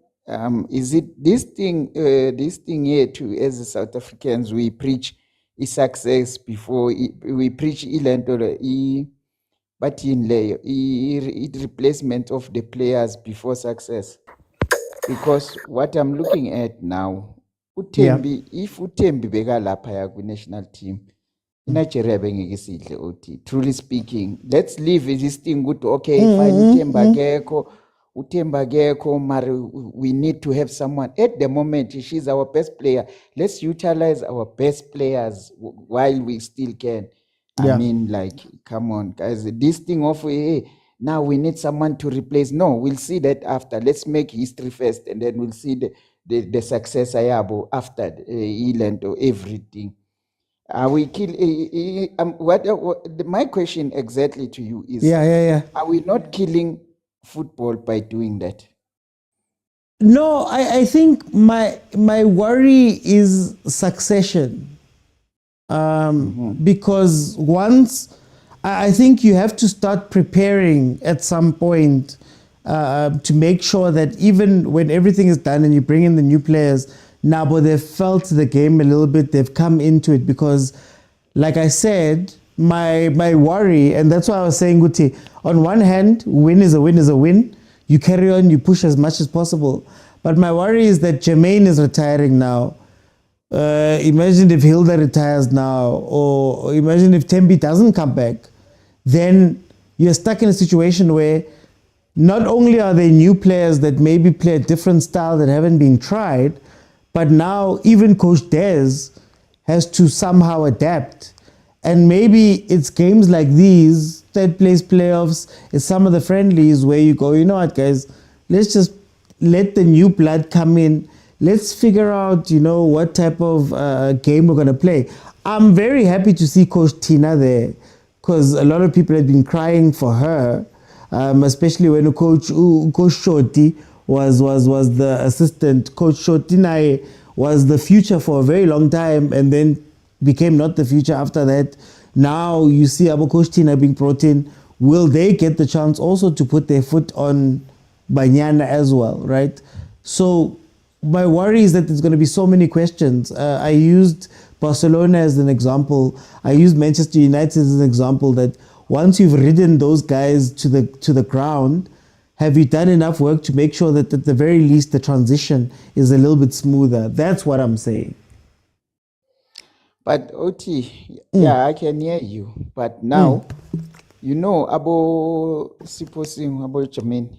is it this thing here too, as South Africans, we preach success before we preach but in replacement of the players before success. Because what I'm looking at now, Utembi, if Utembi beka lapha ku national team, Nigeria bengeke sidle Oti. Truly speaking, let's leave this thing good. Okay, fine, Utemba Geko, Mari, we need to have someone. At the moment, she's our best player. Let's utilize our best players while we still can. I Yeah. mean, like, come on, guys. This thing of, hey, now we need someone to replace. No, we'll see that after. Let's make history first, and then we'll see the success ayabo after Eland or everything. Are we kill? My question exactly to you is: Yeah. are we not killing football by doing that? No, I think my worry is succession. Because once I think you have to start preparing at some point to make sure that even when everything is done and you bring in the new players, now but they've felt the game a little bit, they've come into it. Because like I said, my worry, and that's why I was saying, Guti, on one hand, win is a win. You carry on, you push as much as possible. But my worry is that Jermaine is retiring now. Imagine if Hilda retires now, or imagine if Tembi doesn't come back. Then you're stuck in a situation where not only are there new players that maybe play a different style that haven't been tried, but now even Coach Des has to somehow adapt. And maybe it's games like these, third place playoffs, it's some of the friendlies where you go, you know what, guys, let's just let the new blood come in. Let's figure out, what type of game we're going to play. I'm very happy to see Coach Tina there, because a lot of people have been crying for her, especially when Coach Shoti was the assistant. Coach Shoti was the future for a very long time, and then became not the future after that. Now you see Abu Coach Tina being brought in. Will they get the chance also to put their foot on Banyana as well, right? So my worry is that there's going to be so many questions. I used Barcelona as an example. I used Manchester United as an example, that once you've ridden those guys to the ground, have you done enough work to make sure that at the very least the transition is a little bit smoother? That's what I'm saying. But OT, yeah, I can hear you. But now, Abo supposing Abo Chamin,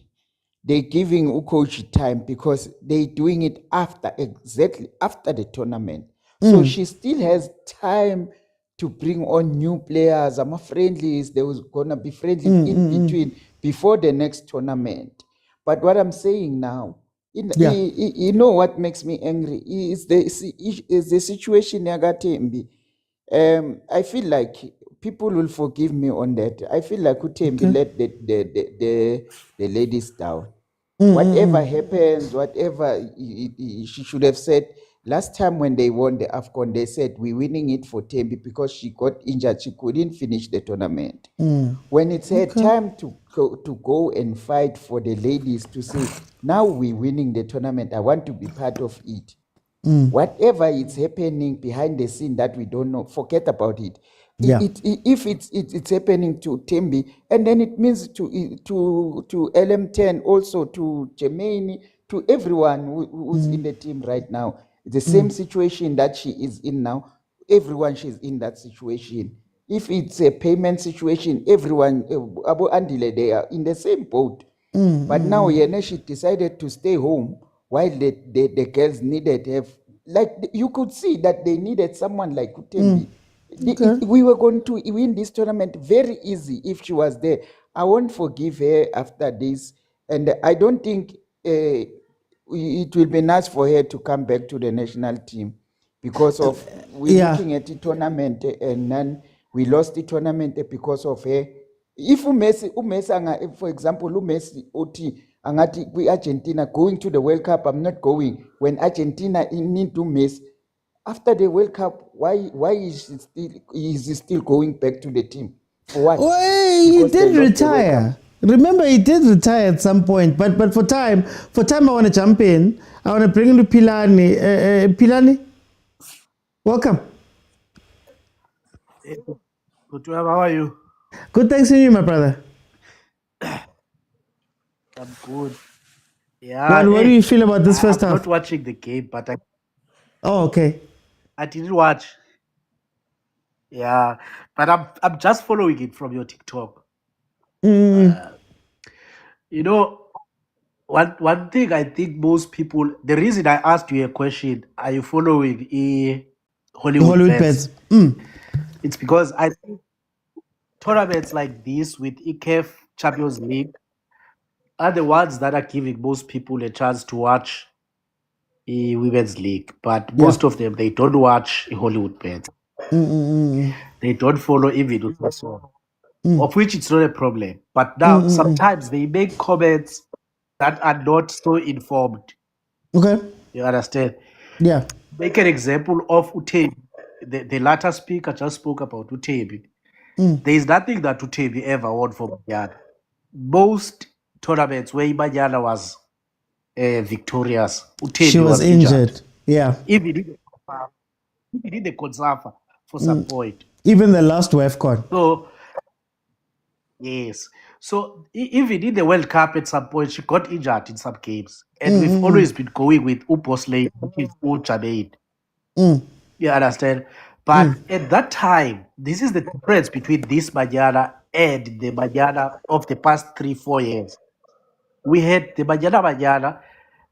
they're giving coach time because they're doing it exactly after the tournament. So she still has time to bring on new players. I'm friendlies. There was gonna be friendly in between before the next tournament. But what I'm saying now, you know what makes me angry is the situation Nagatembi. I feel like people will forgive me on that. I feel like Utembi let the ladies down. Whatever happens, whatever she should have said. Last time when they won the AFCON, they said, we're winning it for Tembi because she got injured. She couldn't finish the tournament. When it's her time to go and fight for the ladies to say, now we're winning the tournament, I want to be part of it. Whatever is happening behind the scene that we don't know, forget about it. Yeah. If it's happening to Tembi, and then it means to LM10, also to Jermaine, to everyone who's in the team right now. The same situation that she is in now, everyone she's in that situation. If it's a payment situation, everyone, Abu Andile, they are in the same boat. But now she decided to stay home while the girls needed have, like, you could see that they needed someone like Utembi. We were going to win this tournament very easy if she was there. I won't forgive her after this, and I don't think it will be nice for her to come back to the national team, because of we're looking at the tournament and then we lost the tournament because of her. If umesi for example, umesi oti angati Argentina going to the World Cup, I'm not going. When Argentina need to miss after the World Cup, why is he still going back to the team? For what? Well, he did retire. Remember, he did retire at some point. But for time, I want to jump in. I want to bring in Pilani. Pilani, welcome. Good to have. How are you? Good, thanks to you, my brother. I'm good. Yeah. What do you feel about this first half? I'm not watching the game, but Oh, okay. I didn't watch. Yeah, but I'm just following it from your TikTok. You know, one thing I think most people. The reason I asked you a question, are you following Hollywood Hollywood Bets? Bets. It's because I think tournaments like this with CAF Champions League are the ones that are giving most people a chance to watch a women's league. But Yeah. most of them, they don't watch Hollywood bets. They don't follow even of which it's not a problem. But now sometimes they make comments that are not so informed. Okay. You understand? Yeah. Make an example of Utebi. The latter speaker just spoke about Utebi. There is nothing that Utebi ever won for Banyana. Most tournaments where Banyana was victorious, She Utebi was was injured. injured. Yeah. Even in the Konsafa for some point. Even the last WAFCON. So, yes. So, even in the World Cup at some point, she got injured in some games. And we've always been going with Uposley, which is Uchabein. You understand? But at that time, this is the difference between this Banyana and the Banyana of the past 3-4 years. We had the Banyana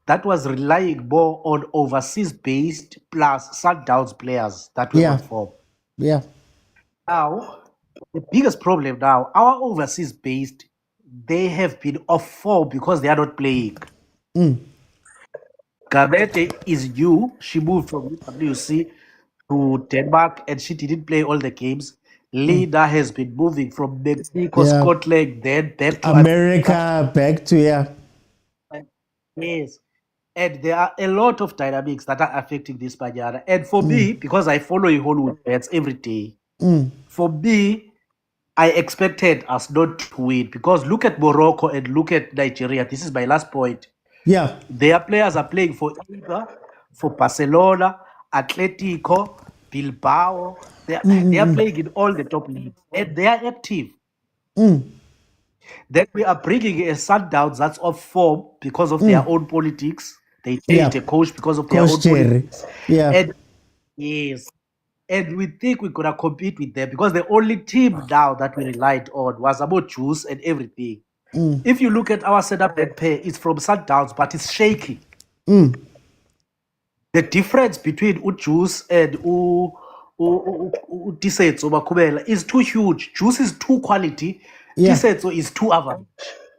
that was relying more on overseas-based plus Sundowns players that were Yeah. on form. Yeah. Now, the biggest problem now, our overseas-based, they have been off form because they are not playing. Gavin is new. She moved from WC to Denmark and she didn't play all the games. Lina has been moving from Mexico, Yeah. Scotland, then back to America, back to, yeah. Yes. And there are a lot of dynamics that are affecting this Banyana. And for me, because I follow Hollywood bets every day, for me, I expected us not to win. Because look at Morocco and look at Nigeria. This is my last point. Yeah. Their players are playing for Inter, for Barcelona, Atletico, Bilbao. They are playing in all the top leagues. And they are active. Then we are bringing a Sundowns that's off form because of their own politics. They changed the coach because of their Coach own Jerry. politics. Yeah. And yes. And we think we're gonna compete with them because the only team now that we relied on was about juice and everything. If you look at our setup and pay, it's from Sundowns, but it's shaky. The difference between Juice and Tisetso Makubela is too huge. Juice is too quality. Yeah. Tisetso is too average.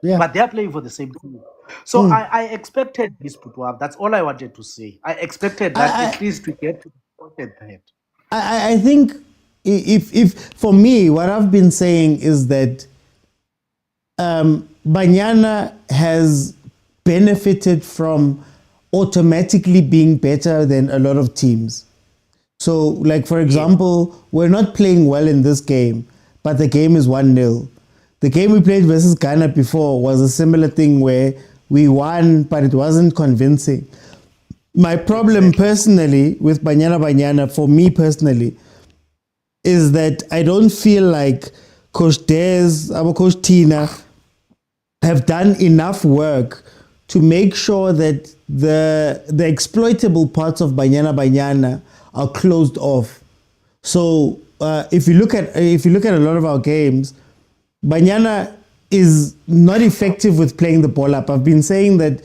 Yeah. But they're playing for the same team. So I expected this to have. That's all I wanted to say. I expected that at least we get to the content ahead. I think if for me, what I've been saying is that Banyana has benefited from automatically being better than a lot of teams. So, like, for example, we're not playing well in this game, but the game is 1-0. The game we played versus Ghana before was a similar thing where we won, but it wasn't convincing. My problem personally with Banyana, for me personally, is that I don't feel like Coach Des, our Coach Tina, have done enough work to make sure that the exploitable parts of Banyana are closed off. So if you look at a lot of our games, Banyana is not effective with playing the ball up. I've been saying that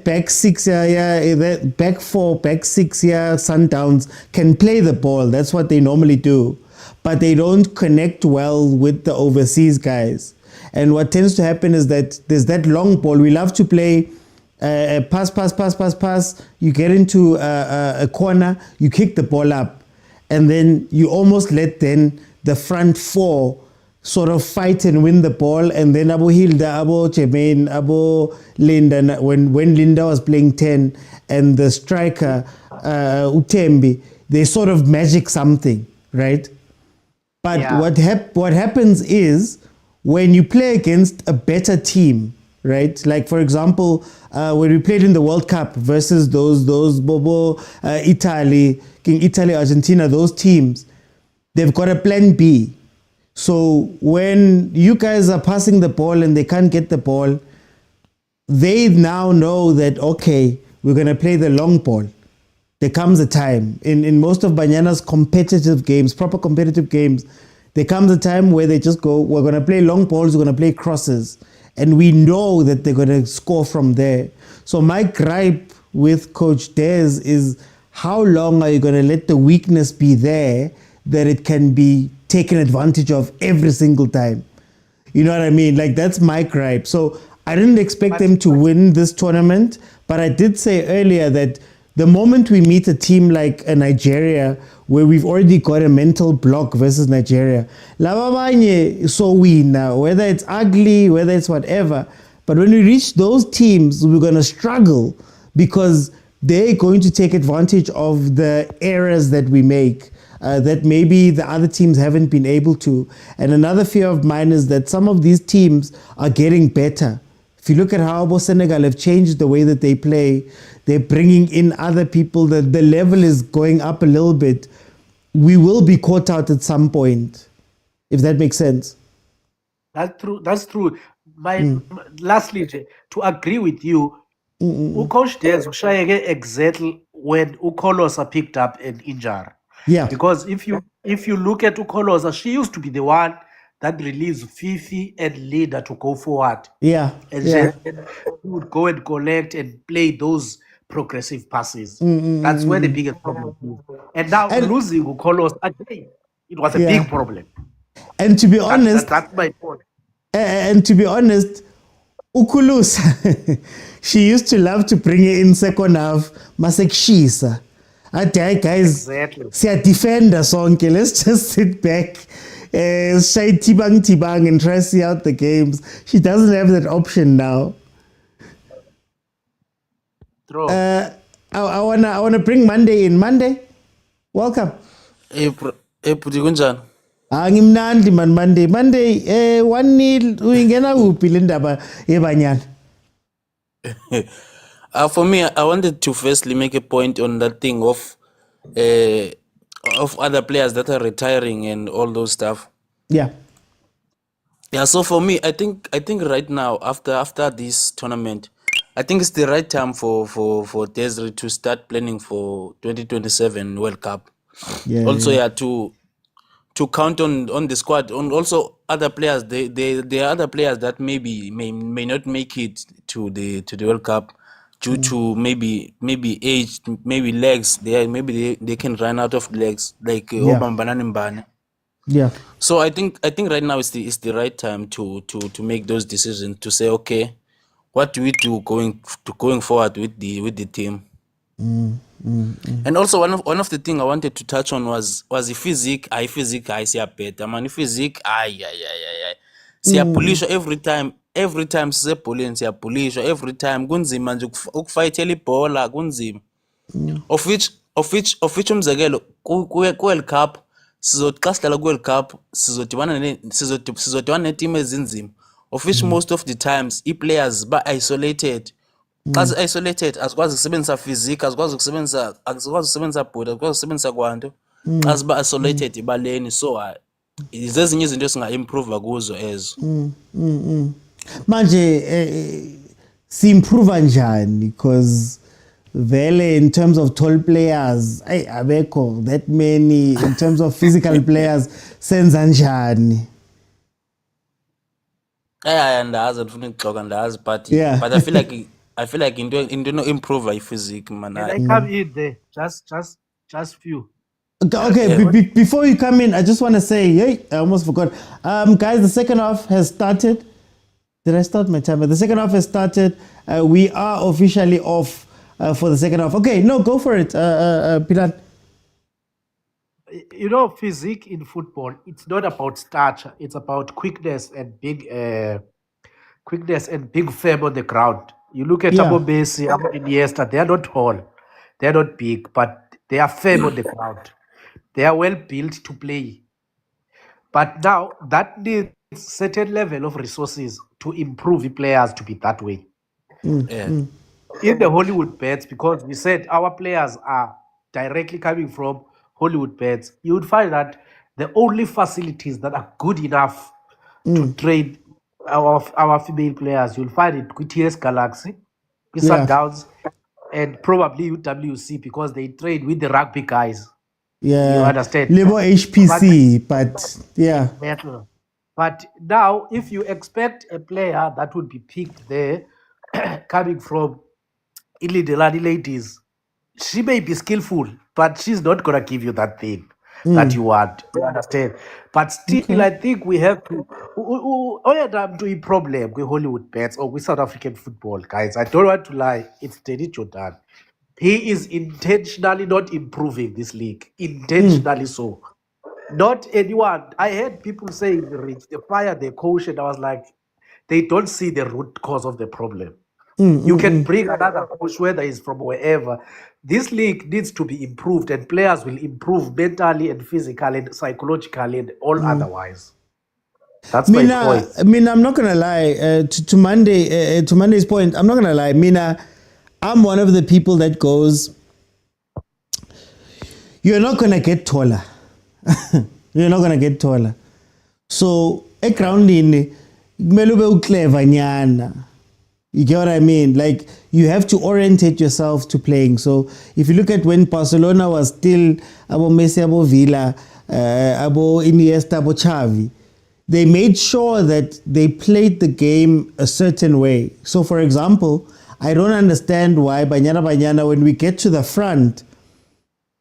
back six, that back four, back six, Sundowns can play the ball. That's what they normally do, but they don't connect well with the overseas guys. And what tends to happen is that there's that long ball. We love to play pass. You get into a corner, you kick the ball up, and then you almost let then the front four sort of fight and win the ball. And then Abu Hilda, Abu Jermaine, Abu Linda, when Linda was playing 10 and the striker Utembi, they sort of magic something, right? But what happens is when you play against a better team, right? Like, for example, when we played in the World Cup versus those Bobo, Italy, Argentina, those teams, they've got a plan B. So when you guys are passing the ball and they can't get the ball, they now know that, okay, we're going to play the long ball. There comes a time in most of Banyana's competitive games, proper competitive games, there comes a time where they just go, we're going to play long balls, we're going to play crosses. And we know that they're going to score from there. So my gripe with Coach Des is, how long are you going to let the weakness be there that it can be taken advantage of every single time. You know what I mean? Like, that's my gripe. So I didn't expect them to win this tournament, but I did say earlier that the moment we meet a team like a Nigeria, where we've already got a mental block versus Nigeria, Lababanye so win now, whether it's ugly, whether it's whatever. But when we reach those teams, we're going to struggle because they're going to take advantage of the errors that we make. That maybe the other teams haven't been able to. And another fear of mine is that some of these teams are getting better. If you look at how Senegal have changed the way that they play, they're bringing in other people, the level is going up a little bit. We will be caught out at some point, if that makes sense. That's true. That's true. Lastly, to agree with you, Coach Des exactly when Ukolosa picked up an injury. Yeah. Because if you look at Ukolosa, she used to be the one that released Fifi and Leader to go forward. Yeah. And Yeah. she would go and collect and play those progressive passes. That's where the biggest problem is. And now losing Ukolosa again, it was a Yeah. big problem. And to be honest, That's my point. and to be honest, Ukulus, she used to love to bring it in second half, masekshisa. Guys, Exactly. siya defender sonke. Let's just sit back, shy tibang and try to see out the games. She doesn't have that option now. True. I wanna bring Monday in. Monday, welcome. Puti kunjani? Ngimnandi man Monday. 1-0 uyingena kuphi le ndaba yeBanyana? For me, I wanted to firstly make a point on that thing of other players that are retiring and all those stuff. Yeah. Yeah. So for me, I think right now after this tournament, I think it's the right time for Desiree to start planning for 2027 World Cup. Yeah. Also, yeah, to count on the squad, on also other players. There are other players that maybe may not make it to the World Cup due to maybe age, maybe legs. They can run out of legs, like Obambana Mbane. Yeah. So I think right now is the right time to make those decisions, to say, okay, what do we do going forward with the team. And also one of the things I wanted to touch on was the physique. Physique siyabheda man, physique siyapulishwa every time sisebholeni, siyapulishwa every time. Kunzima nje ukufayithela ibhola, kunzima. Of which umzekelo ku-World Cup sizothi xa sidlala ku-World Cup sizodibana neetim ezinzima, of which most of the times ii-players ba-isolated. Xa zi-isolated azikwazi ukusebenzisa physique, azikwazi ukusebenzisa body, azikwazi ukusebenzisa kwanto xa ziba-isolated ebaleni. So zezinye izinto esinga-improva kuzo ezo. Manje si-improva njani? Because vele in terms of tall players, abekho that many. In terms of physical players, senza njani? Ndazi andifuna ukuxoka, ndazi, but Yeah. but I feel like into no improve physique, man. Can I come in there? Just few. Okay, before you come in, I just want to say, hey, I almost forgot. Guys, the second half has started. Did I start my timer? The second half has started. We are officially off for the second half. Okay, no, go for it, Pilan. You know, physique in football, it's not about stature. It's about quickness and big firm on the ground. You look at Abo Messi, Abo Iniesta, they are not tall. They are not big, but they are firm on the ground. They are well built to play. But now that needs certain level of resources to improve the players to be that way. In the Hollywood bets, because we said our players are directly coming from Hollywood bets, you would find that the only facilities that are good enough to train our female players, you'll find it with TS Galaxy, with Sundowns, and probably UWC, because they train with the rugby guys. Yeah, you understand? Labor HPC, but yeah. But now, if you expect a player that would be picked there, coming from the ladies, she may be skillful, but she's not gonna give you that thing. that you want. You understand? But still, I think we have to. To a problem with Hollywood bets or with South African football, guys. I don't want to lie. It's Danny Jordaan. He is intentionally not improving this league. Intentionally so. Not anyone. I heard people saying they fired the coach, and I was like, they don't see the root cause of the problem. You can bring another coach, whether he's from wherever. This league needs to be improved, and players will improve mentally and physically and psychologically and all otherwise. That's my point. Mina, I'm not gonna lie. To Monday's point, I'm not gonna lie. Mina, I'm one of the people that goes, you're not gonna get taller. You're not gonna get taller. So, a ground in melube clever nyana. You get what I mean? Like, you have to orientate yourself to playing. So, if you look at when Barcelona was still abo Messi, abo Villa, abo Iniesta, abo Xavi, they made sure that they played the game a certain way. So, for example, I don't understand why Banyana Banyana, when we get to the front,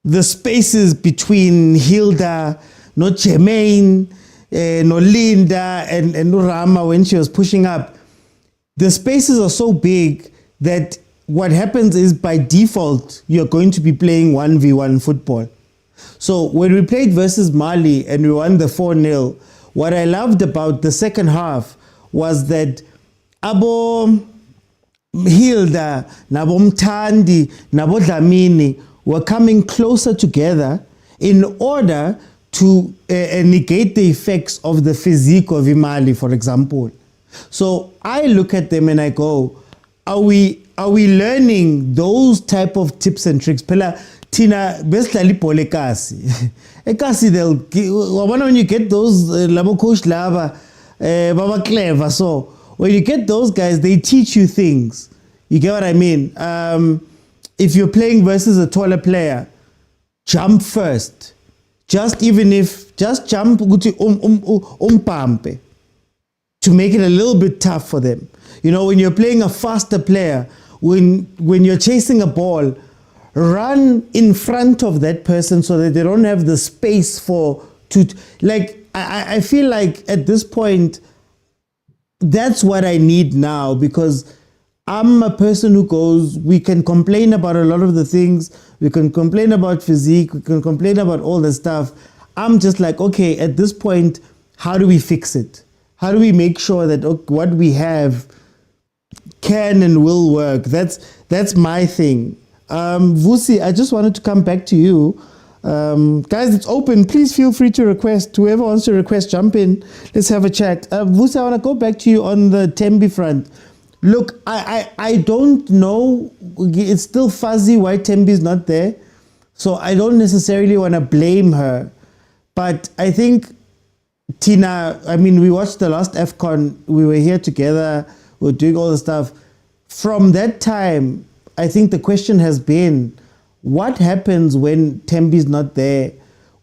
the spaces between Hilda, no Jermaine, no Linda, and no Rama when she was pushing up, the spaces are so big that what happens is by default, you're going to be playing 1v1 football. So when we played versus Mali and we won the 4-0, what I loved about the second half was that Abo Hilda, Nabo Mtandi, Nabo Dlamini were coming closer together in order to negate the effects of the physique of Imali, for example. So I look at them and I go, are we learning those type of tips and tricks? Pela Tina beslali pole kasi. Ekasi they'll when you get those labo coach lava baba clever. So when you get those guys, they teach you things. You get what I mean? If you're playing versus a taller player, jump first. Just jump umpampe to make it a little bit tough for them. You know, when you're playing a faster player, when you're chasing a ball, run in front of that person so that they don't have the space I feel like at this point, that's what I need now, because I'm a person who goes, we can complain about a lot of the things, we can complain about physique, we can complain about all the stuff. I'm just like, okay, at this point, how do we fix it? How do we make sure that what we have can and will work? That's my thing. Vusi, I just wanted to come back to you. Guys, it's open. Please feel free to request. Whoever wants to request, jump in. Let's have a chat. Vusi, I want to go back to you on the Tembi front. Look, I don't know. It's still fuzzy why Tembi's not there. So I don't necessarily want to blame her. But I think, Tina, I mean, we watched the last AFCON. We were here together. We were doing all the stuff. From that time, I think the question has been, what happens when Tembi's not there?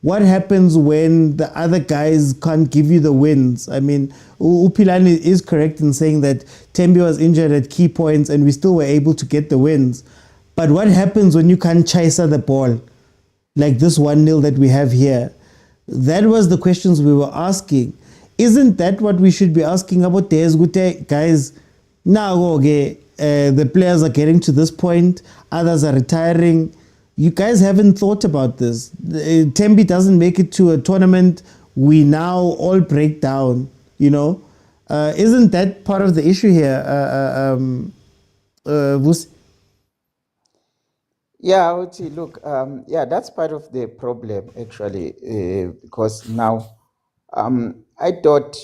What happens when the other guys can't give you the wins? I mean, Upilani is correct in saying that Tembi was injured at key points and we still were able to get the wins. But what happens when you can't chase the ball? Like this 1-0 that we have here. That was the questions we were asking. Isn't that what we should be asking about? Guys, now okay, the players are getting to this point. Others are retiring. You guys haven't thought about this. Tembi doesn't make it to a tournament. We now all break down, you know. Isn't that part of the issue here, Vusi? Yeah, Oti, look, that's part of the problem actually, because now I thought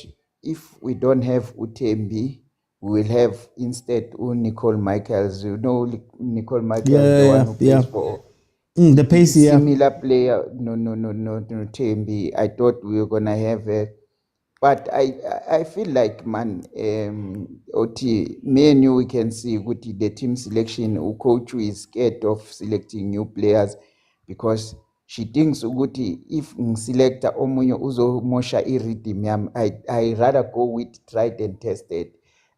if we don't have Utembi, we will have instead Nicole Michaels. You know, Nicole Michaels, the one who plays for the Pacey, similar player. No, Tembi. I thought we were gonna have a. But I feel like, man, Oti, me and you, we can see the team selection, coach is scared of selecting new players because she thinks Uguti, if select omunye uzo mosha rhythm yam, I rather go with tried and tested.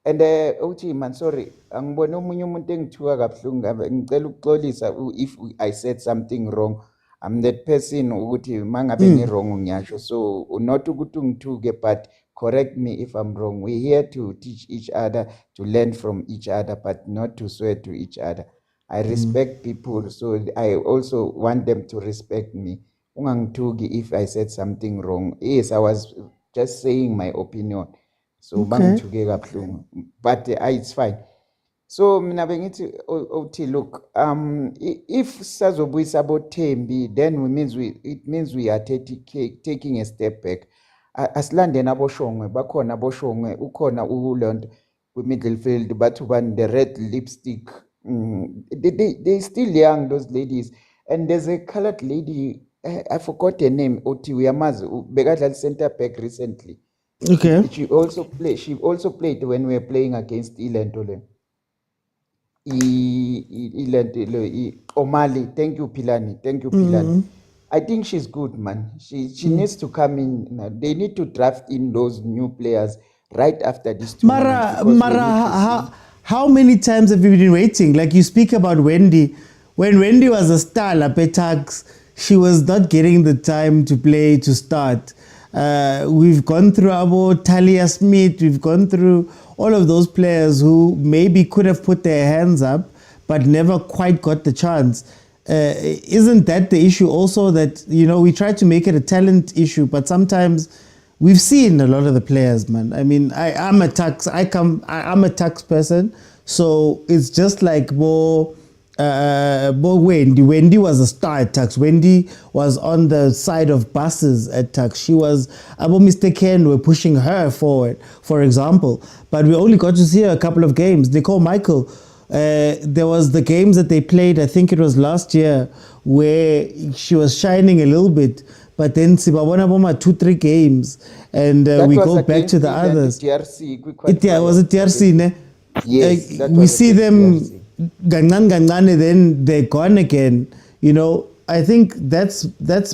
And Oti, man, sorry, angibona omunye umuntu engithuka kabuhlungu ngicela ukuxolisa if I said something wrong. I'm that person ukuthi mangabe wrong ngiyasho, so not ukuthi ngithuke, but correct me if I'm wrong. We're here to teach each other, to learn from each other, but not to swear to each other. I respect people, so I also want them to respect me. Ungangithuki if I said something wrong. Yes, I was just saying my opinion. So bangithuke kabuhlungu, but it's fine. So mina bengithi uthi look, if sazobuyisa boThembi, then it means we are taking a step back. Asilande naboshongwe, bakhona boshongwe, ukhona uLonto kwi-middle field, bathu bani the red lipstick. They still young, those ladies. And there's a colored lady, I forgot her name, uthi uyamazi, bekadlala center back recently. Okay. She also played when we were playing against Ilentole. Omali, thank you Pilani. I think she's good, man. She needs to come in. They need to draft in those new players right after this tournament. Mara, how many times have you been waiting? Like you speak about Wendy. When Wendy was a star, Lapetax, she was not getting the time to play, to start. We've gone through about Talia Smith, we've gone through all of those players who maybe could have put their hands up, but never quite got the chance. Isn't that the issue also, that, you know, we try to make it a talent issue, but sometimes we've seen a lot of the players, man. I mean, I'm a tax person, so it's just like Wendy was a star at Tax. Wendy was on the side of buses at Tax. She was, Mr. Ken were pushing her forward, for example. But we only got to see her a couple of games. Nicole Michael, there was the games that they played, I think it was last year, where she was shining a little bit. But then Sibabona Boma 2-3 games, and we go back to the others. Was it TRC, ne? Yes, we see them gangan, then they're gone again. You know, I think that's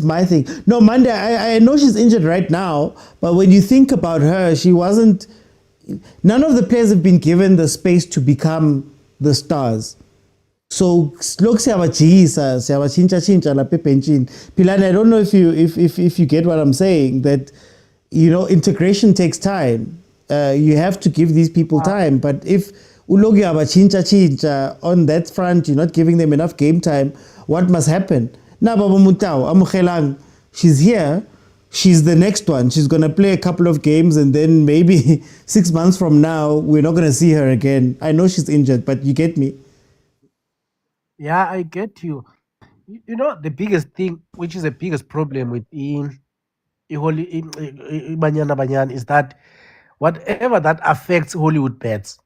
my thing. No, Monday, I know she's injured right now, but when you think about her, she wasn't. None of the players have been given the space to become the stars. So look, chincha la pepenchin. Pilani, I don't know if you get what I'm saying, that, you know, integration takes time. You have to give these people time. But if ulogi chincha on that front, you're not giving them enough game time, what must happen? Na Baba Motaung, Amukhelang, she's here. She's the next one. She's going to play a couple of games, and then maybe 6 months from now, we're not going to see her again. I know she's injured, but you get me. Yeah, I get you. You know, the biggest thing, which is the biggest problem with Banyana Banyana, is that whatever that affects Hollywood bets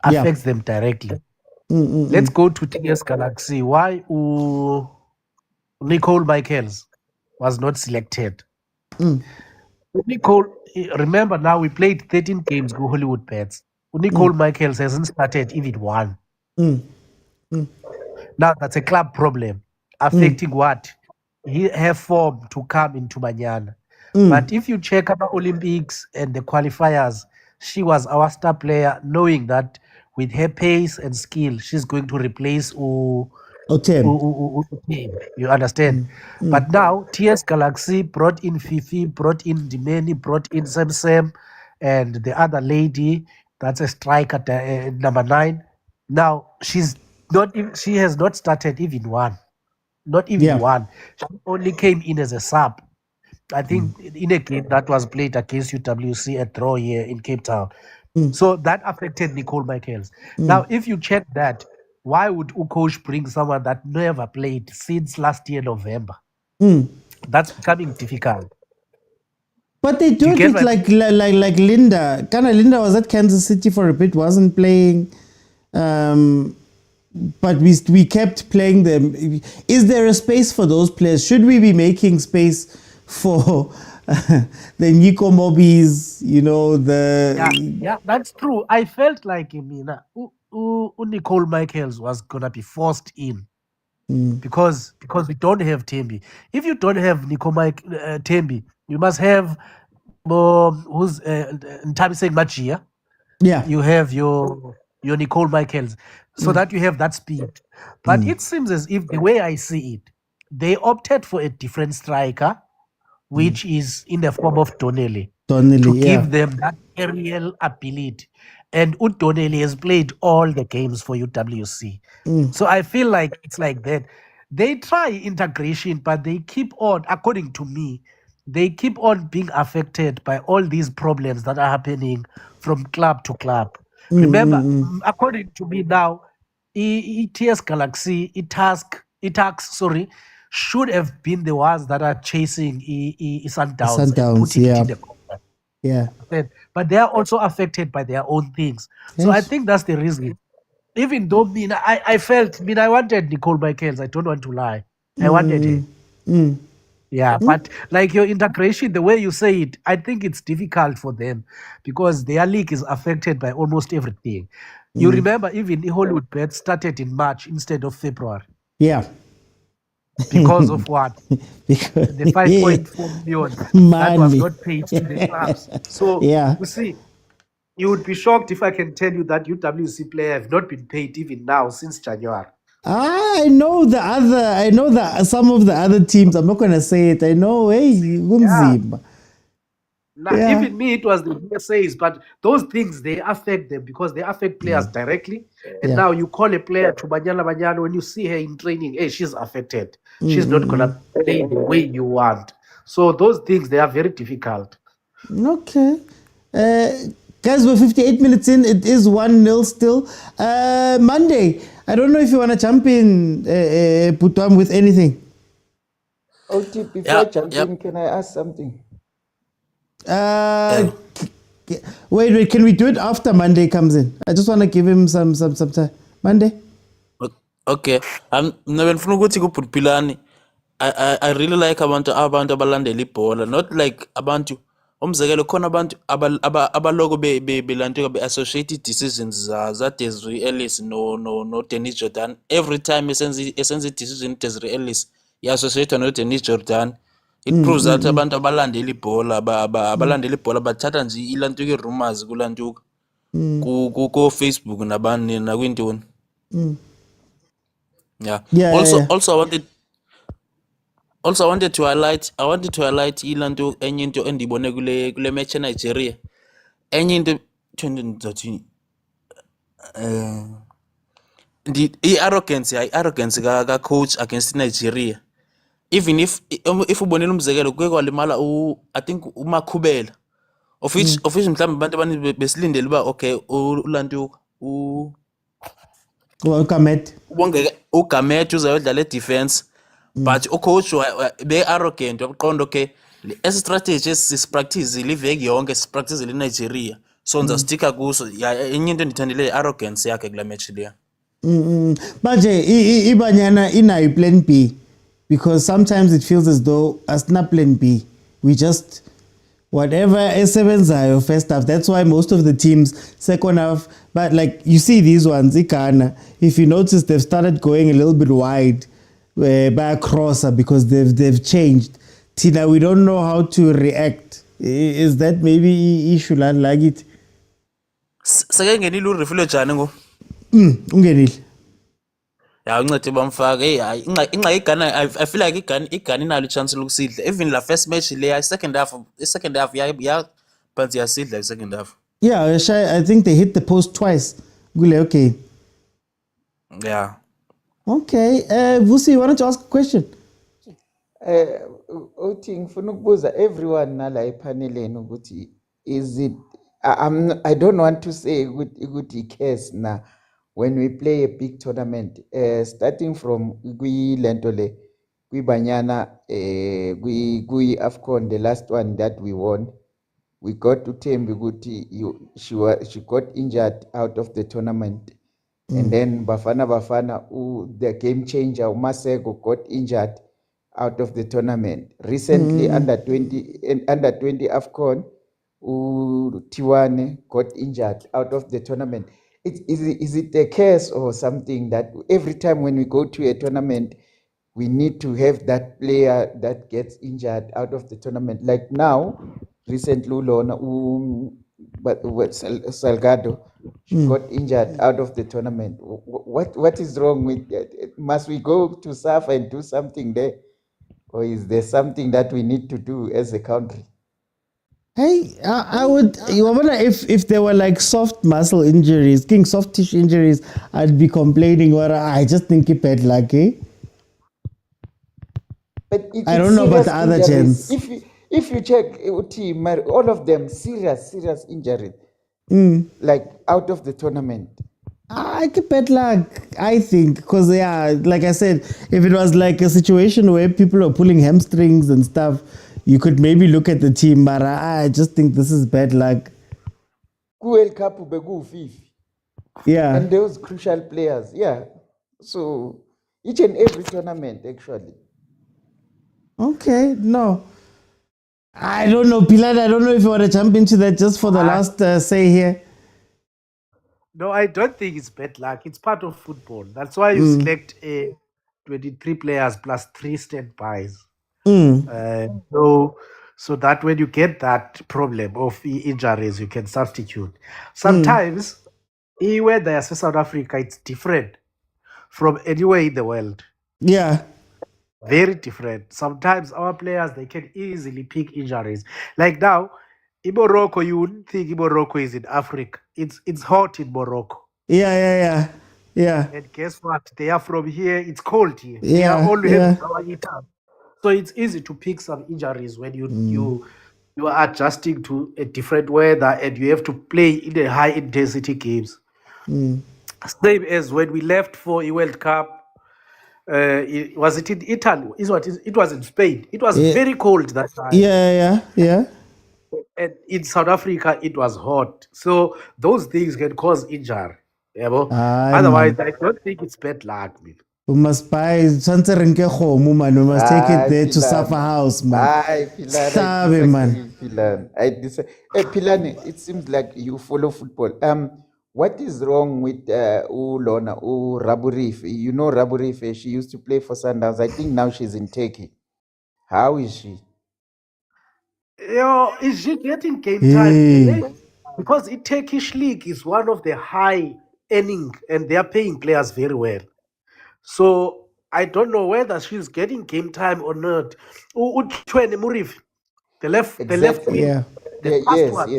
affects them directly. Let's go to TS Galaxy. Why Nicole Michaels was not selected? Nicole, remember now we played 13 games with Hollywood bets. Nicole Michaels hasn't started even one. Now that's a club problem affecting what? Her form to come into Banyana. But if you check out the Olympics and the qualifiers, she was our star player, knowing that with her pace and skill, she's going to replace Otem. You understand? But now TS Galaxy brought in Fifi, brought in Dimeni, brought in Sam, and the other lady that's a striker, number 9. Now she has not started even one. Not even one. She only came in as a sub. I think in a game that was played against UWC at Draw here in Cape Town. So that affected Nicole Michaels. Now, if you check that, why would Ukosh bring someone that never played since last year, November? That's becoming difficult. But they do it like Linda. Linda was at Kansas City for a bit, wasn't playing. But we kept playing them. Is there a space for those players? Should we be making space for the Nico Mobbies, you know, Yeah, that's true. I felt like Nicole Michaels was gonna be forced in because we don't have Tembi. If you don't have Nicole Tembi, you must have who's Ntabi saying Machia. Yeah. You have your Nicole Michaels, so that you have that speed. But it seems as if the way I see it, they opted for a different striker, which is in the form of Donnelly, Donnelly, to yeah. give them that aerial ability. And Donnelly has played all the games for UWC. So I feel like it's like that. They try integration, but they keep on, according to me, they keep on being affected by all these problems that are happening from club to club. Remember, according to me now, ETS Galaxy, Itax, sorry, should have been the ones that are chasing Sundowns and Sundowns, putting yeah. it in the contract. Yeah. But they are also affected by their own things. So I Yes. think that's the reason. Even though I felt, I wanted Nicole Michaels. I don't want to lie. I wanted her. Yeah, but like your integration, the way you say it, I think it's difficult for them because their league is affected by almost everything. You remember, even the Hollywood Bet started in March instead of February Yeah. because of what? Because The 5.4 million that was money. not paid to the clubs. So Yeah. you see, you would be shocked if I can tell you that UWC players have not been paid even now since January. I know some of the other teams. I'm not gonna say it. I know, hey, Gunzima. Now, Yeah. even me, it was the USAs, but those things they affect them because they affect players directly. And Yeah. now you call a player to Banyana Banyana, when you see her in training, hey, she's affected. She's not gonna play the way you want. So those things they are very difficult. Okay. Guys, we're 58 minutes in. It is 1-0 still. Monday. I don't know if you want to jump in, Putam, with anything. OT, before Yeah, jumping, can I ask something? Uh, wait. Can we do it after Monday comes in? I just want to give him some time. Monday. Okay. Mna benifuna ukuthi kuphulani. I really like abantu abalandela ibhola, not like abantu umzekelo khona abantu abaloko belantuka be-associated decisions za Desiree Ellis no Dennis Jordan. Every time esenza i-decision Desiree Ellis i-associated no Dennis Jordan. It proves that abantu abalandela ibhola abalandela ibhola bathatha nje ilantuka i-rumors kulantuka ku Facebook nabani nakwintoni. Yeah. Yeah. Also, I wanted to highlight ilanto enye into endibone kule match eNigeria. Enye into i-arrogance ka coach against Nigeria. Even if ubonile umzekelo kuke kwalimala I think uMakhubela of which mhlawumbe abantu abanye besilindele uba okay ulantuka uGamet uzayodlala edefense. But ucoach be-arrogant wabuqonda okay esi strategy esisipractice iveki yonke sipractice eNigeria so ngizasticka kuso. Enye into endithandile i-arrogance yakhe kula match leya. Manje iBanyana inayo plan B, because sometimes it feels as though asina plan B. We just whatever esebenzayo first half. That's why most of the teams second half. But like you see these ones, Ghana, if you notice, they've started going a little bit wide by a crosser because they've changed. Tina, we don't know how to react. Is that maybe issue like it? Sake ngenile uRefilo Jani ngo. Ungenile. Ya uncede bamfaka. Hayi inxa iGhana, I feel like iGhana inalo chance lokusidla. Even la first match le second half ya but yasidla second half. Yeah, I think they hit the post twice. Okay. Yeah. Okay. Vusi, you wanted to ask a question? Othi ngifuna ukubuza everyone nala epaneleni ukuthi is it I don't want to say ukuthi case na when we play a big tournament starting from lento le kwiBanyana kwi AFCON, the last one that we won, we got to Thembi ukuthi she got injured out of the tournament. And then Bafana the game changer Masego got injured out of the tournament. Recently under 20 AFCON Tiwane got injured out of the tournament. Is it a case or something that every time when we go to a tournament we need to have that player that gets injured out of the tournament? Like now recently Lona but Salgado She got injured out of the tournament. What is wrong with that? Must we go to SAF and do something there? Or is there something that we need to do as a country? Hey, I would. You wonder if there were like soft muscle injuries, soft tissue injuries, I'd be complaining. Or I just think it bad luck, eh? But I don't know about the other injuries. gens. If you check team, all of them serious injuries, like out of the tournament. I keep bad luck, I think, because like I said, if it was like a situation where people are pulling hamstrings and stuff, you could maybe look at the team, but I just think this is bad luck. World Cup Ubegu Yeah. and those crucial players, so each and every tournament actually. Okay, no. I don't know, Pilar, I don't know if you want to jump into that just for the last say here. No, I don't think it's bad luck. It's part of football. That's why you select 23 players plus 3 standbys. So that when you get that problem of injuries, you can substitute. Sometimes, where there's South Africa, it's different from anywhere in the world. Yeah. Very different. Sometimes our players, they can easily pick injuries. Like now, in Morocco, you wouldn't think Morocco is in Africa. It's hot in Morocco. Yeah. And guess what? They are from here. It's cold here. Yeah, They are all yeah. having our heater. So it's easy to pick some injuries when you are adjusting to a different weather and you have to play in a high intensity games. Same as when we left for a World Cup. Was it in Italy? It was in Spain. It was very cold that time. Yeah. And in South Africa, it was hot. So those things can cause injury. Otherwise, I don't think it's bad luck, man. We must buy Sanserenke Khomu, man. We must take it there to Safa House, man. Pilan, man. Pilan, it seems like you follow football. What is wrong with Ulona, Raburif? You know Raburif, she used to play for Sundowns. I think now she's in Turkey. How is she? Is she getting game time? Because the Turkish league is one of the high earning and they are paying players very well. So I don't know whether she's getting game time or not. Uchwene Murifi, the left wing, the first one.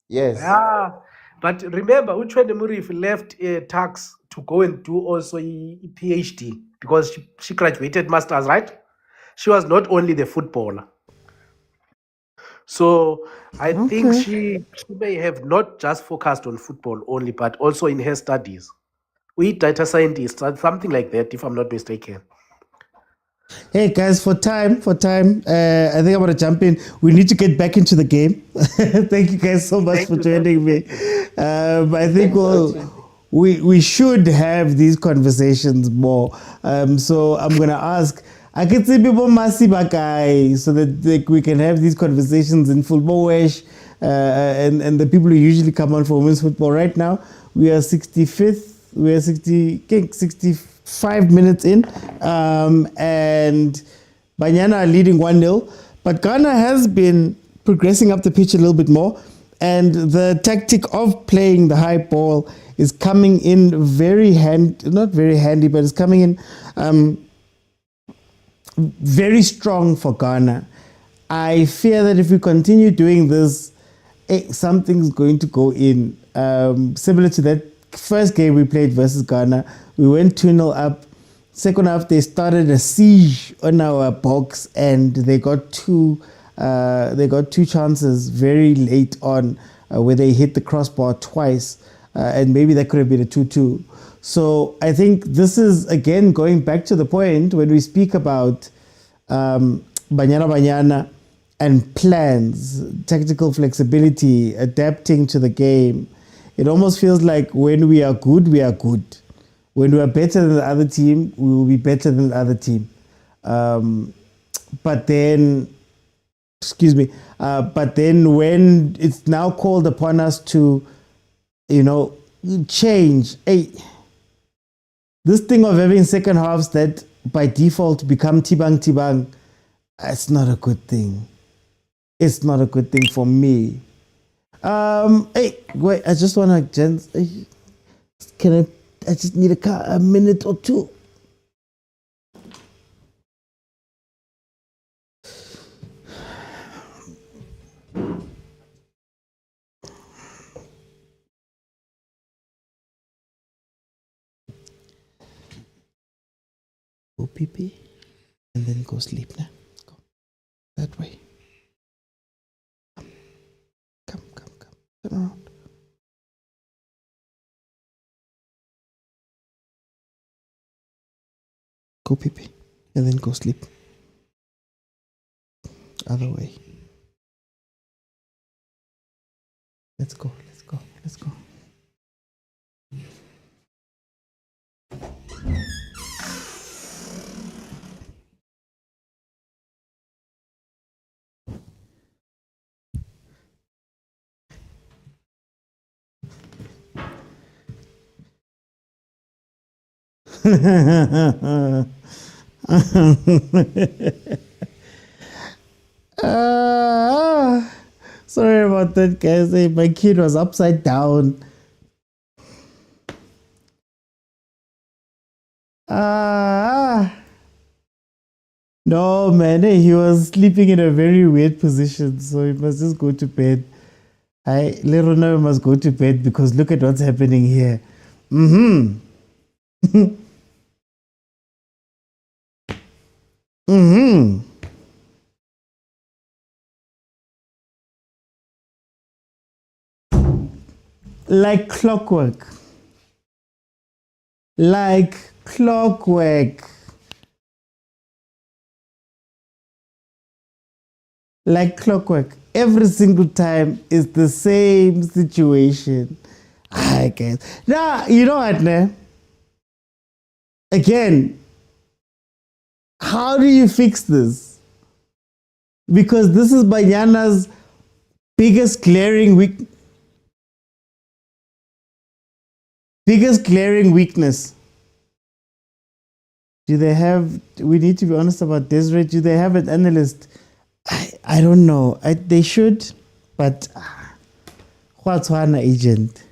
Yes. Yeah, but remember, Uchwene Murifi left tax to go and do also a PhD because she graduated masters, right? She was not only the footballer. So I think she may have not just focused on football only, but also in her studies. We data scientists, something like that, if I'm not mistaken. Hey guys, for time, I think I want to jump in. We need to get back into the game. Thank you guys so much for joining me. I think we should have these conversations more. So I'm gonna ask. I can see people massive guy so that we can have these conversations in football wash and the people who usually come on for women's football right now. We are 65th. We are 65 minutes in, and Banyana are leading 1-0. But Ghana has been progressing up the pitch a little bit more, and the tactic of playing the high ball is coming in not very handy, but it's coming in very strong for Ghana. I fear that if we continue doing this, something's going to go in. Similar to that first game we played versus Ghana, we went 2-0 up. Second half, they started a siege on our box, and they got two chances very late on where they hit the crossbar twice, and maybe that could have been a 2-2. So I think this is, again, going back to the point when we speak about Banyana Banyana and plans, tactical flexibility, adapting to the game. It almost feels like when we are good, we are good. When we are better than the other team, we will be better than the other team. But then when it's now called upon us to, change, this thing of having second halves that by default become tibang, it's not a good thing. It's not a good thing for me. Hey, wait, I just want to, gents, I just need a minute or two. Go pee pee and then go sleep now. Go that way. Come. Turn around. Go pee pee and then go sleep. Other way. Let's go. Sorry about that, guys. My kid was upside down. No, man. He was sleeping in a very weird position, so he must just go to bed. Little now must go to bed because look at what's happening here. Like clockwork. Like clockwork. Like clockwork. Every single time is the same situation. I guess. Now, you know what, man? Again, how do you fix this? Because this is Banyana's biggest glaring weakness. Do they have, we need to be honest about Desiree, do they have an analyst? I don't know. They should, but what's one agent?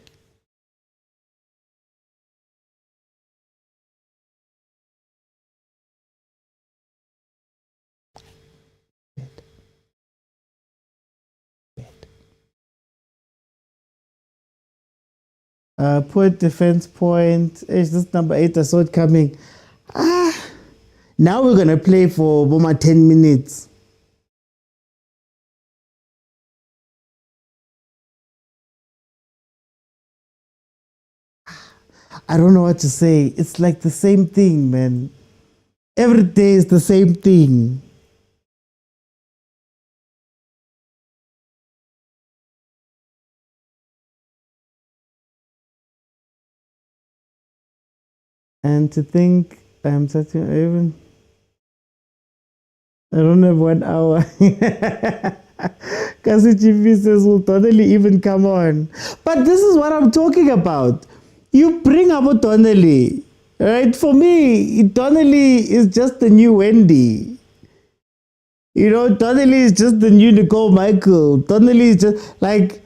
Put defense point. Is this number 8? I saw it coming. Now we're gonna play for Boma 10 minutes. I don't know what to say. It's like the same thing, man. Every day is the same thing. And to think I'm such even. I don't have 1 hour. Kaizer Chiefs says will totally even come on. But this is what I'm talking about. You bring up Donnelly, right? For me, Donnelly is just the new Wendy. You know, Donnelly is just the new Nicole Michael. Donnelly is just like,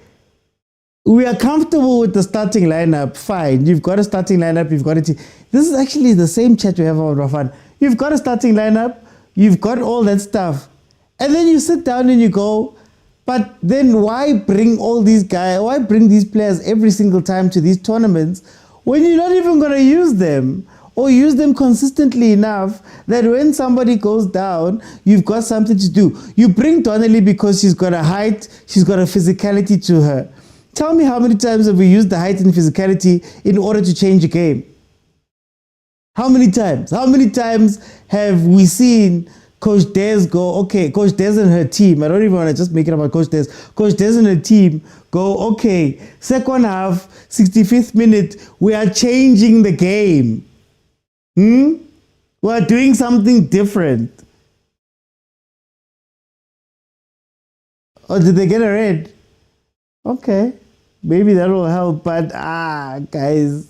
we are comfortable with the starting lineup. Fine, you've got a starting lineup. You've got a team. This is actually the same chat we have about Bafana. You've got a starting lineup. You've got all that stuff, and then you sit down and you go, but then why bring all these guys? Why bring these players every single time to these tournaments when you're not even going to use them or use them consistently enough that when somebody goes down, you've got something to do. You bring Donnelly because she's got a height, she's got a physicality to her. Tell me how many times have we used the height and physicality in order to change a game? How many times? How many times have we seen Coach Des go, okay, Coach Des and her team, I don't even want to just make it about Coach Des. Coach Des and her team go, okay, second half, 65th minute, we are changing the game. We are doing something different. Or did they get a red? Okay, maybe that will help, but guys,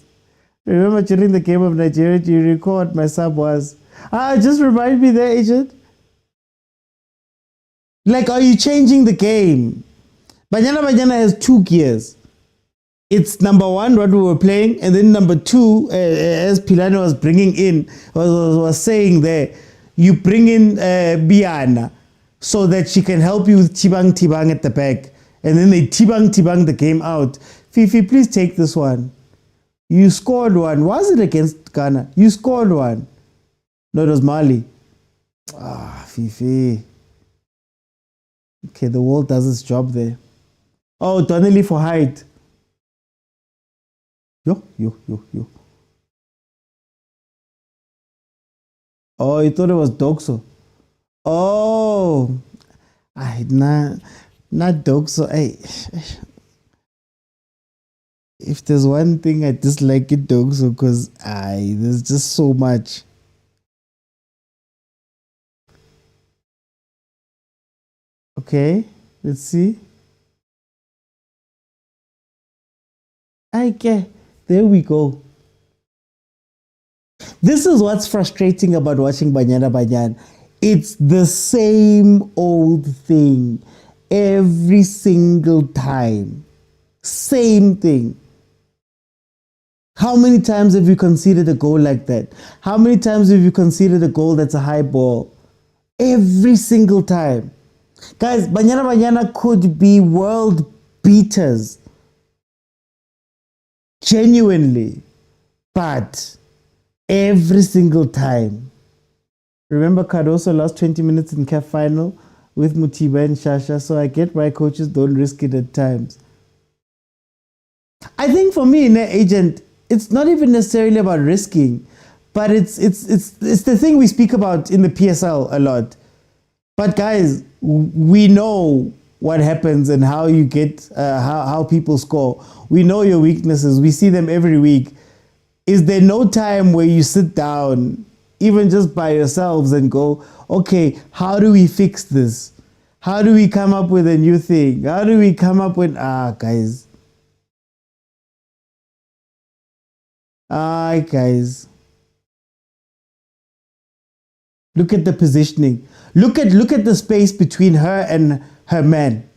remember during the game of Nigeria, do you recall what my sub was? Just remind me there, agent. Like, are you changing the game? Banyana Banyana has 2 gears. It's number 1, what we were playing, and then number 2, as Pilano was bringing in, was saying there, you bring in Biana so that she can help you with Tibang at the back. And then they Tibang the game out. Fifi, please take this one. You scored one. Was it against Ghana? You scored one. No, it was Mali. Fifi. Okay, the wall does its job there. Oh, Donnelly for height. Yo. Oh, you thought it was Doxo. Oh, not Doxo. Hey, if there's one thing I dislike it, Doxo, because there's just so much. Okay, let's see. Okay, there we go. This is what's frustrating about watching Banyana Banyana. It's the same old thing every single time. Same thing. How many times have you conceded a goal like that? How many times have you conceded a goal that's a high ball? Every single time. Guys, Banyana Banyana could be world beaters. Genuinely. But every single time. Remember Cardoso lost 20 minutes in CAF final with Mutiba and Shasha, so I get why coaches don't risk it at times. I think for me, in an agent, it's not even necessarily about risking, but it's the thing we speak about in the PSL a lot. But guys, we know what happens and how you get how people score. We know your weaknesses. We see them every week. Is there no time where you sit down, even just by yourselves, and go, okay, how do we fix this? How do we come up with a new thing? How do we come up with, guys. Guys. Look at the positioning. Look at the space between her and her man.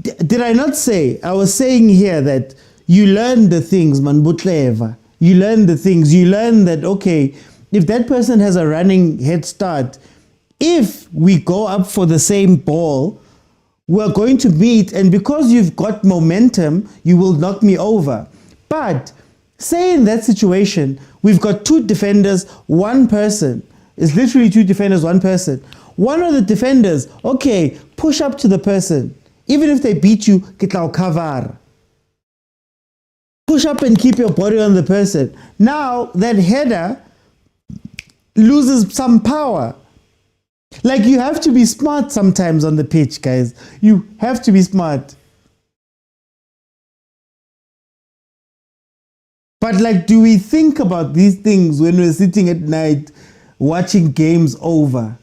Did I not say? I was saying here that you learn the things, man, butleva. You learn the things. You learn that, okay, if that person has a running head start, if we go up for the same ball, we're going to meet, and because you've got momentum, you will knock me over. But say in that situation, we've got 2 defenders, 1 person. It's literally 2 defenders, 1 person. One of the defenders, okay, push up to the person. Even if they beat you, kitao cover. Push up and keep your body on the person. Now that header loses some power. Like, you have to be smart sometimes on the pitch, guys. You have to be smart. But like, do we think about these things when we're sitting at night watching games over?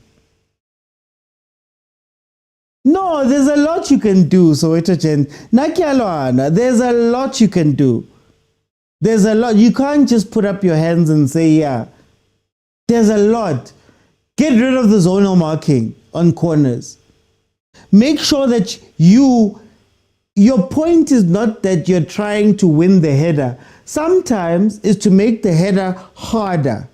No, there's a lot you can do, Soweto Gen. Nakialoana, there's a lot you can do. There's a lot. You can't just put up your hands and say, yeah. There's a lot. Get rid of the zonal marking on corners. Make sure that your point is not that you're trying to win the header. Sometimes it's to make the header harder.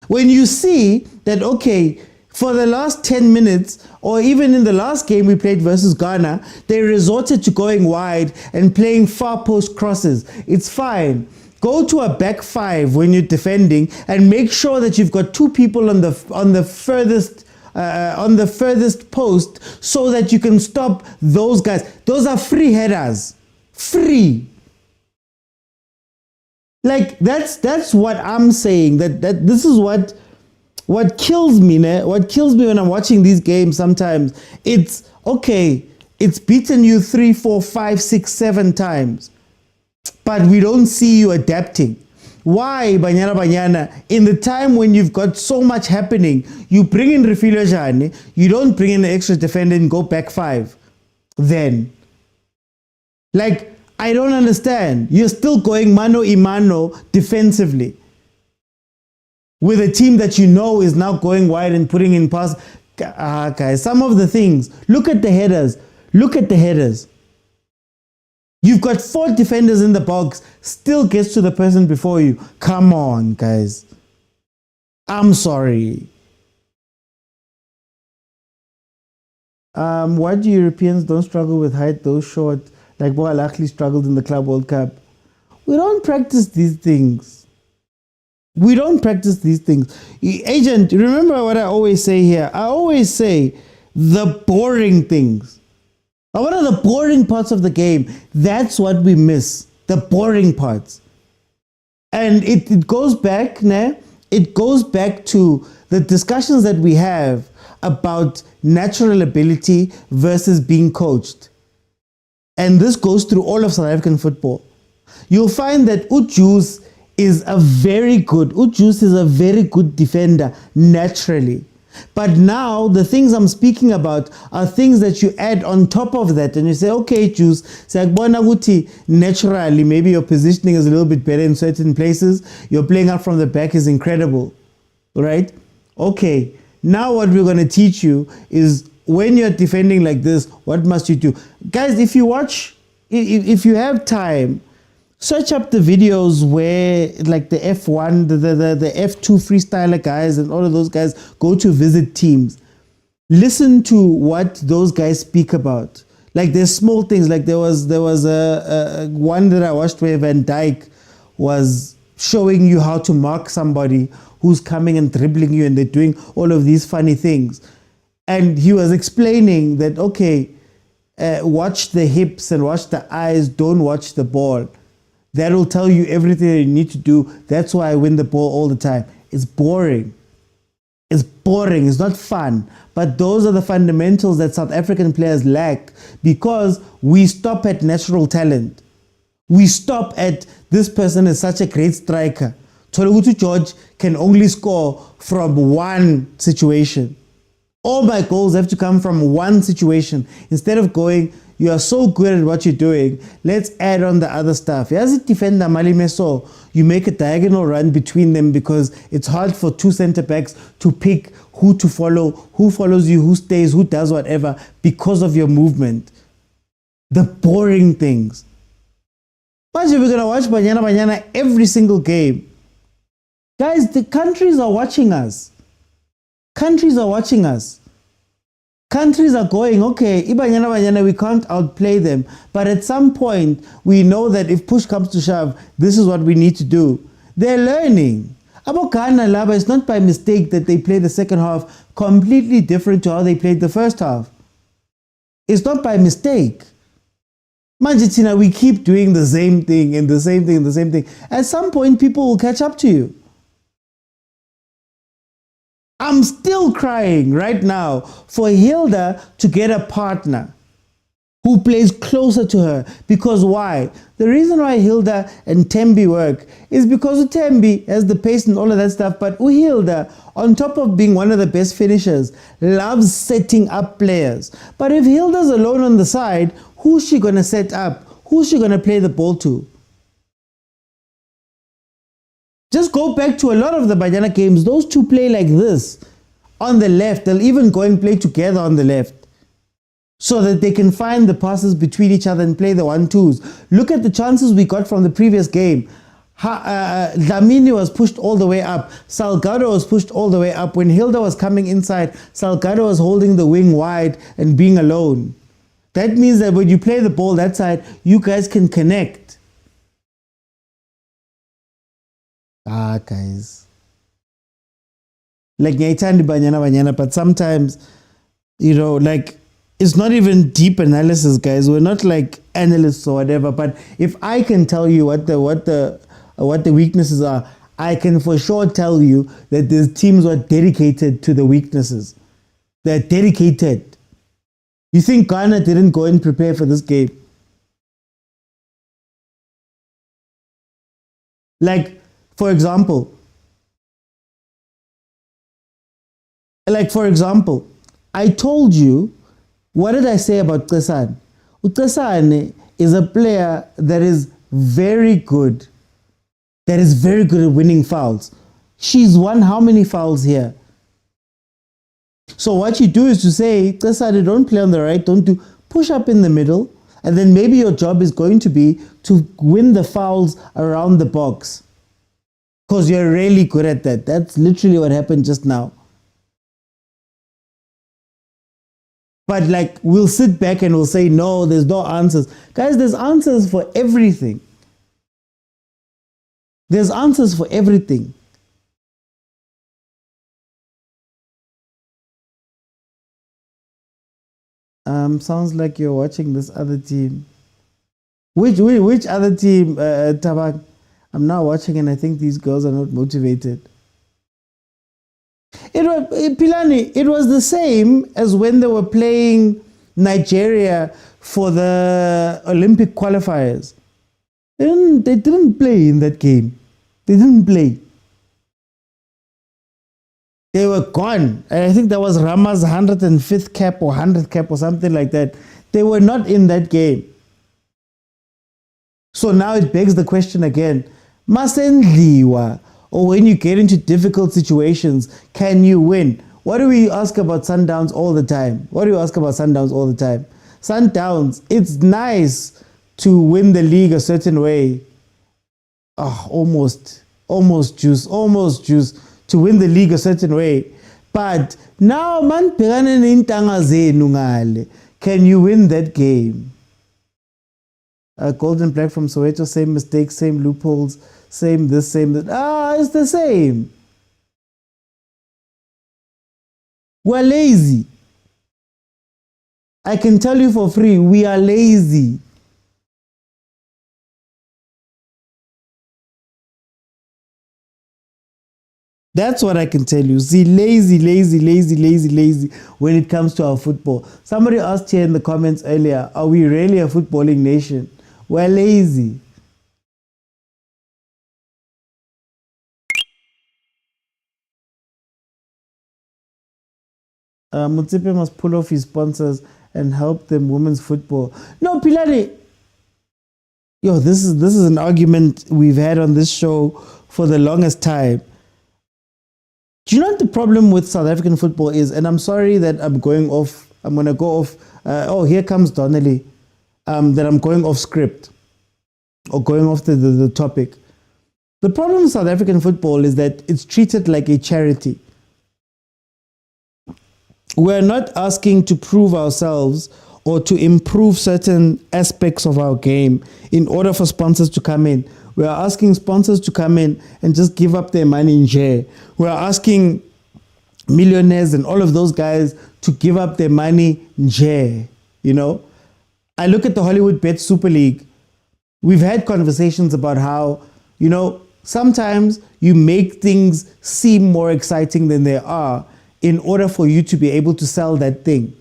When you see that, okay, for the last 10 minutes, or even in the last game we played versus Ghana, they resorted to going wide and playing far post crosses. It's fine. Go to a back 5 when you're defending and make sure that you've got 2 people on the furthest post so that you can stop those guys. Those are free headers. Free. Like, that's what I'm saying. That this is what kills me, né? What kills me when I'm watching these games sometimes. It's okay, it's beaten you 3, 4, 5, 6, 7 times. But we don't see you adapting. Why, Banyana Banyana? In the time when you've got so much happening, you bring in Refilio Jane, you don't bring in an extra defender and go back 5. Then, like, I don't understand. You're still going mano a mano defensively with a team that you know is now going wide and putting in pass. Guys, some of the things, look at the headers. Look at the headers. You've got 4 defenders in the box, still gets to the person before you. Come on, guys. I'm sorry. Why do Europeans don't struggle with height, those short, like Ahly struggled in the Club World Cup? We don't practice these things. We don't practice these things. Agent, remember what I always say here? I always say the boring things. What are the boring parts of the game? That's what we miss. The boring parts. And it goes back, it goes back to the discussions that we have about natural ability versus being coached. And this goes through all of South African football. You'll find that Ujus is a very good defender naturally. But now the things I'm speaking about are things that you add on top of that, and you say, okay, Juice, naturally, maybe your positioning is a little bit better in certain places. Your playing out from the back is incredible, right? Okay, now what we're going to teach you is when you're defending like this, what must you do? Guys, if you watch, if you have time, search up the videos where like the F1, the F2 freestyler guys and all of those guys go to visit teams. Listen to what those guys speak about. Like there's small things, like there was a one that I watched where Van Dijk was showing you how to mark somebody who's coming and dribbling you, and they're doing all of these funny things. And he was explaining that, okay, watch the hips and watch the eyes, don't watch the ball. That will tell you everything that you need to do. That's why I win the ball all the time. It's boring. It's boring. It's not fun. But those are the fundamentals that South African players lack because we stop at natural talent. We stop at this person is such a great striker. Tolugutu George can only score from one situation. All my goals have to come from one situation. Instead of going, you are so good at what you're doing, let's add on the other stuff. As a defender, Malimeso, you make a diagonal run between them because it's hard for 2 center backs to pick who to follow, who follows you, who stays, who does whatever because of your movement. The boring things. Imagine we're going to watch Banyana Banyana every single game. Guys, the countries are watching us. Countries are watching us. Countries are going, okay, Banyana Banyana, we can't outplay them. But at some point, we know that if push comes to shove, this is what we need to do. They're learning. About Ghana, Laba, it's not by mistake that they play the second half completely different to how they played the first half. It's not by mistake. Manjitina, we keep doing the same thing and the same thing and the same thing. At some point, people will catch up to you. I'm still crying right now for Hilda to get a partner who plays closer to her. Because why? The reason why Hilda and Tembi work is because Tembi has the pace and all of that stuff. But Hilda, on top of being one of the best finishers, loves setting up players. But if Hilda's alone on the side, who's she going to set up? Who's she going to play the ball to? Just go back to a lot of the Banyana games. Those two play like this on the left. They'll even go and play together on the left so that they can find the passes between each other and play the 1-2s. Look at the chances we got from the previous game. Dlamini was pushed all the way up. Salgado was pushed all the way up. When Hilda was coming inside, Salgado was holding the wing wide and being alone. That means that when you play the ball that side, you guys can connect. Guys. Like Nyaitandi Banyana, but sometimes, you know, like, it's not even deep analysis, guys. We're not like analysts or whatever. But if I can tell you what the weaknesses are, I can for sure tell you that these teams are dedicated to the weaknesses. They're dedicated. You think Ghana didn't go and prepare for this game? Like, for example, I told you, what did I say about Tsesan? Tsesan is a player that is very good. That is very good at winning fouls. She's won how many fouls here? So what you do is to say, Tsesan, don't play on the right, don't do, push up in the middle, and then maybe your job is going to be to win the fouls around the box. Because you're really good at that. That's literally what happened just now. But like, we'll sit back and we'll say, no, there's no answers. Guys, there's answers for everything. There's answers for everything. Sounds like you're watching this other team. Which other team, Tabak? I'm now watching and I think these girls are not motivated. Pilani, it was the same as when they were playing Nigeria for the Olympic qualifiers. They didn't play in that game. They didn't play. They were gone. I think that was Rama's 105th cap or 100th cap or something like that. They were not in that game. So now it begs the question again. Masendliwa, or when you get into difficult situations, can you win? What do we ask about Sundowns all the time? Sundowns, it's nice to win the league a certain way. Almost juice to win the league a certain way. But now, man, can you win that game? Golden Black from Soweto, same mistakes, same loopholes, same this, same that. It's the same. We're lazy. I can tell you for free, we are lazy. That's what I can tell you. See, lazy when it comes to our football. Somebody asked here in the comments earlier, are we really a footballing nation? We're lazy. Motsepe must pull off his sponsors and help them women's football. No, Pilani. This is an argument we've had on this show for the longest time. Do you know what the problem with South African football is? And I'm sorry that I'm going off. I'm going to go off. Here comes Donnelly. That I'm going off script or going off the topic. The problem with South African football is that it's treated like a charity. We're not asking to prove ourselves or to improve certain aspects of our game in order for sponsors to come in. We are asking sponsors to come in and just give up their money in share. We are asking millionaires and all of those guys to give up their money in share. I look at the Hollywood Bet Super League. We've had conversations about how, sometimes you make things seem more exciting than they are in order for you to be able to sell that thing.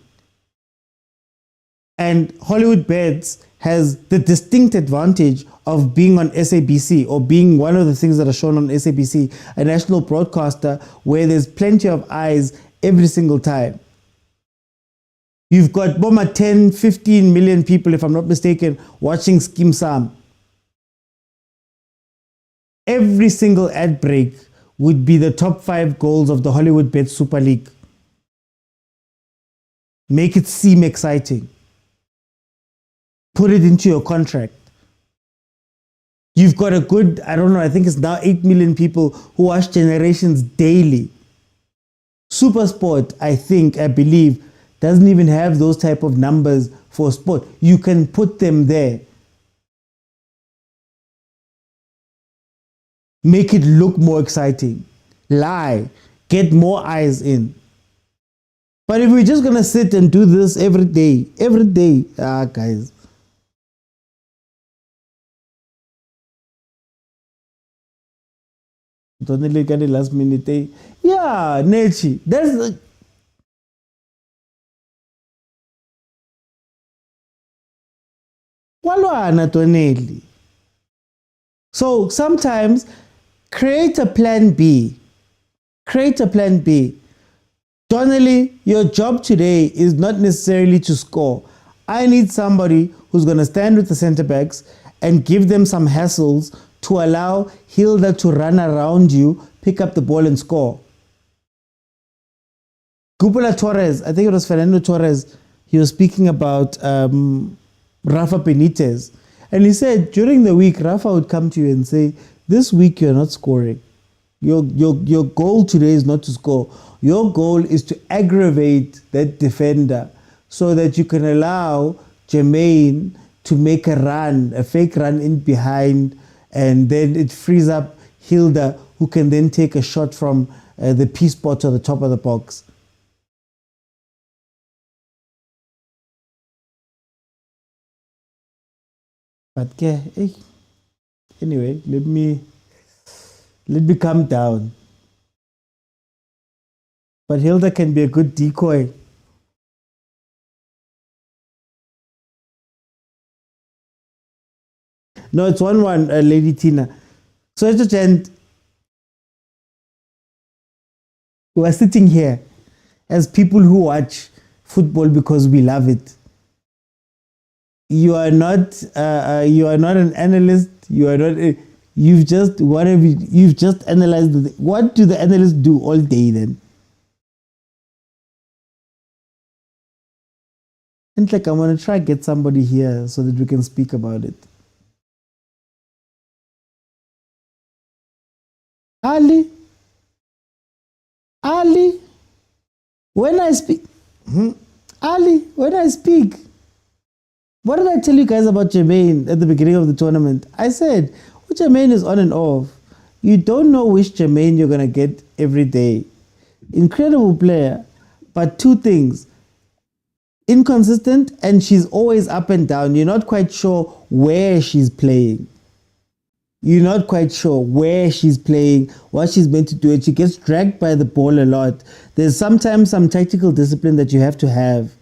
And Hollywood Bets has the distinct advantage of being on SABC or being one of the things that are shown on SABC, a national broadcaster where there's plenty of eyes every single time. You've got Boma 10, 15 million people, if I'm not mistaken, watching Skim Sam. Every single ad break would be the top 5 goals of the Hollywood Bet Super League. Make it seem exciting. Put it into your contract. You've got a good, I think it's now 8 million people who watch Generations daily. Supersport, I believe, doesn't even have those type of numbers for sport. You can put them there. Make it look more exciting. Lie. Get more eyes in. But if we're just going to sit and do this every day, guys. Don't look at the last minute. Yeah, Nechi. That's the... So sometimes create a plan B. Donnelly, your job today is not necessarily to score. I need somebody who's going to stand with the center backs and give them some hassles to allow Hilda to run around you, pick up the ball and score. Gupula Torres, I think it was Fernando Torres, he was speaking about Rafa Benitez. And he said during the week, Rafa would come to you and say, this week you're not scoring. Your goal today is not to score. Your goal is to aggravate that defender so that you can allow Jermaine to make a run, a fake run in behind, and then it frees up Hilda, who can then take a shot from the P spot or the top of the box. But anyway, let me calm down. But Hilda can be a good decoy. No, it's 1-1, Lady Tina. So, gent, we are sitting here as people who watch football because we love it. You are not an analyst. You are not. You've just analyzed. What do the analysts do all day then? And like, I'm gonna try to get somebody here so that we can speak about it. Ahly, when I speak, Ahly, when I speak. What did I tell you guys about Jermaine at the beginning of the tournament? I said, Jermaine is on and off. You don't know which Jermaine you're going to get every day. Incredible player, but two things. Inconsistent, and she's always up and down. You're not quite sure where she's playing. You're not quite sure where she's playing, what she's meant to do. And she gets dragged by the ball a lot. There's sometimes some tactical discipline that you have to have.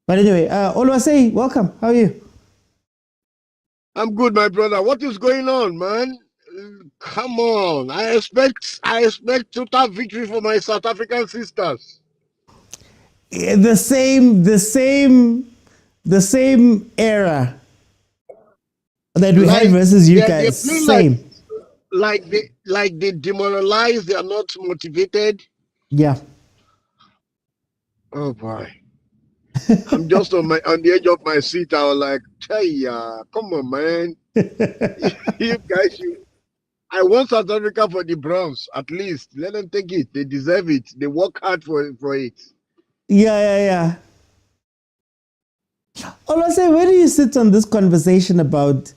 But anyway, Oluwase, welcome. How are you? I'm good, my brother. What is going on, man? Come on. I expect total victory for my South African sisters. Yeah, the same era that we had versus you guys. Same. Like they demoralized, they are not motivated. Yeah. Oh boy. I'm just on the edge of my seat. I was like, hey, come on, man. You guys, I want South Africa for the Browns, at least. Let them take it. They deserve it. They work hard for it. Yeah. Olase, where do you sit on this conversation about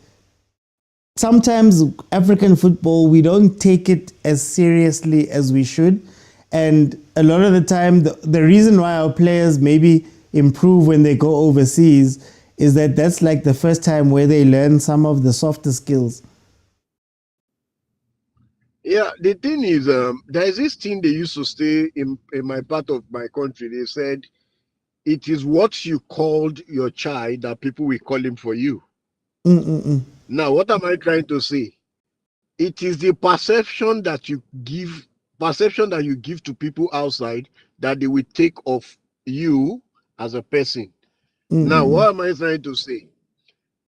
sometimes African football, we don't take it as seriously as we should? And a lot of the time, the reason why our players maybe improve when they go overseas is that that's like the first time where they learn some of the softer skills. Yeah, the thing is, there's this thing they used to say in my part of my country. They said, it is what you called your child that people will call him for you. Now, what am I trying to say? It is the perception that you give to people outside that they will take of you as a person. Now, what am I trying to say?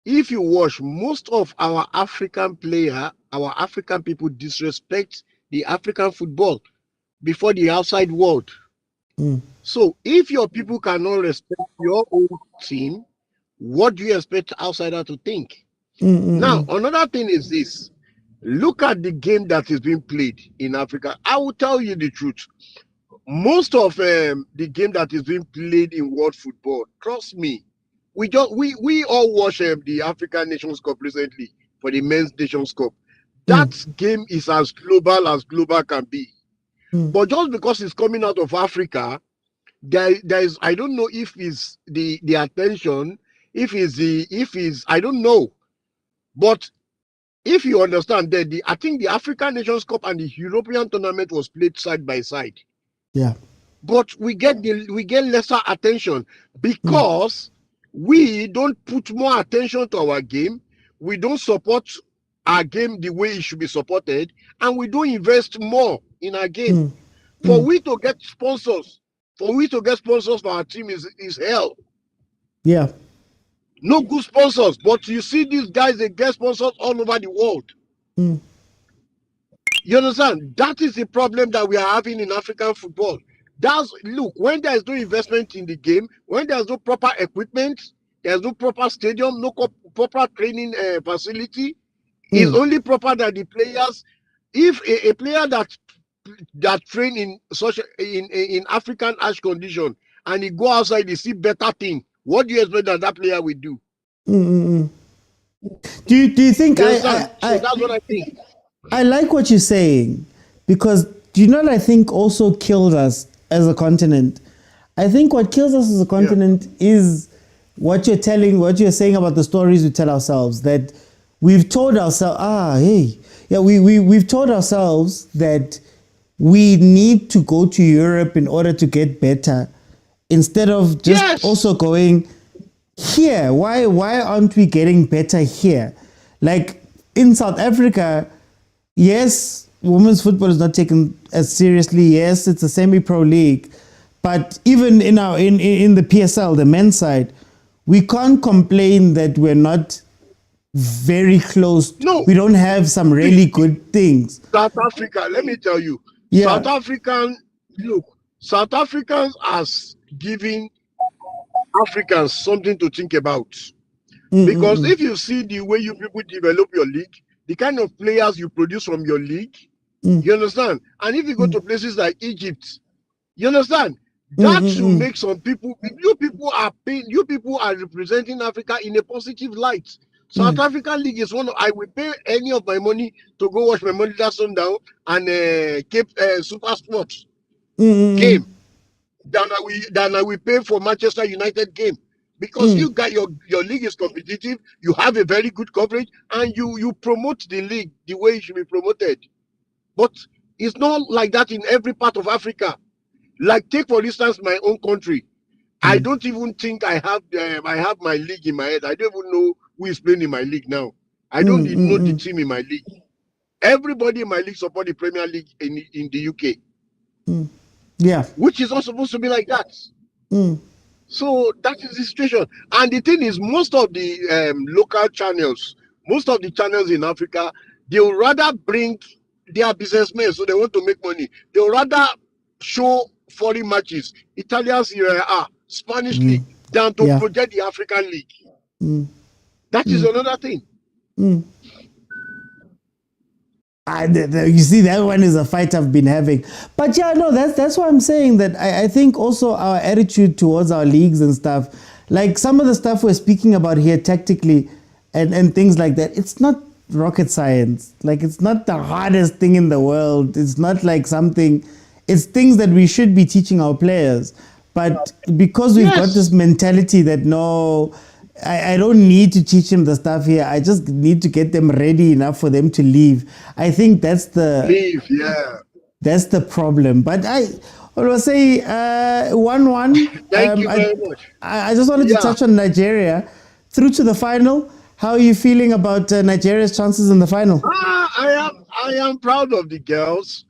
If you watch, most of our African people disrespect the African football before the outside world. So if your people cannot respect your own team, what do you expect outsider to think? Now, another thing is this. Look at the game that is being played in Africa. I will tell you the truth. Most of the game that is being played in world football, trust me, we all watch the African Nations Cup recently for the Men's Nations Cup. That game is as global can be. But just because it's coming out of Africa, there is, I don't know if it's the attention, I don't know. But if you understand that I think the African Nations Cup and the European tournament was played side by side. Yeah. But we get lesser attention because we don't put more attention to our game. We don't support our game the way it should be supported, and we don't invest more in our game. For we to get sponsors for our team is hell. Yeah. No good sponsors, but you see these guys, they get sponsors all over the world. You understand? That is the problem that we are having in African football. Look, when there is no investment in the game, when there's no proper equipment, there's no proper stadium, no proper training facility, it's only proper that the players, if a player that train in such in African harsh condition and he go outside, he see better thing, what do you expect that player will do? Do you think so that's what I think. I like what you're saying, because do you know what I think also killed us as a continent? I think what kills us as a continent is what you're saying about the stories we tell ourselves, that we've told ourselves, we've told ourselves that we need to go to Europe in order to get better, instead of just also going here. Why aren't we getting better here? Like in South Africa, yes, women's football is not taken as seriously. Yes, it's a semi-pro league, but even in the PSL, the men's side, we can't complain that we're not very close. No, we don't have some really good things. South Africa, let me tell you, South Africans has given Africans something to think about. Because if you see the way you people develop your league, the kind of players you produce from your league, you understand? And if you go to places like Egypt, you understand? That should make some people, you people are representing Africa in a positive light. South African League is I will pay any of my money to go watch my money that Sundowns and Cape Super Sport game than I will pay for Manchester United game. Because you got your league is competitive, you have a very good coverage, and you promote the league the way it should be promoted. But it's not like that in every part of Africa. Like, take for instance my own country. I don't even think I have my league in my head. I don't even know who is playing in my league now. I don't even know the team in my league. Everybody in my league support the Premier League in the UK. Yeah. Which is not supposed to be like that. So that is the situation. And the thing is, most of the local channels, most of the channels in Africa, they will rather bring their businessmen, so they want to make money. They will rather show foreign matches, Italian Serie A, Spanish League, than to project the African League. That is another thing. You see, that one is a fight I've been having. But yeah, no, that's why I'm saying that I think also our attitude towards our leagues and stuff, like some of the stuff we're speaking about here tactically and things like that, it's not rocket science. Like, it's not the hardest thing in the world. It's not like something, it's things that we should be teaching our players. But because we've got this mentality that no, I don't need to teach them the stuff here. I just need to get them ready enough for them to leave. I think that's the that's the problem. But I will say 1-1. Thank you very much. I just wanted to touch on Nigeria through to the final. How are you feeling about Nigeria's chances in the final? I am proud of the girls,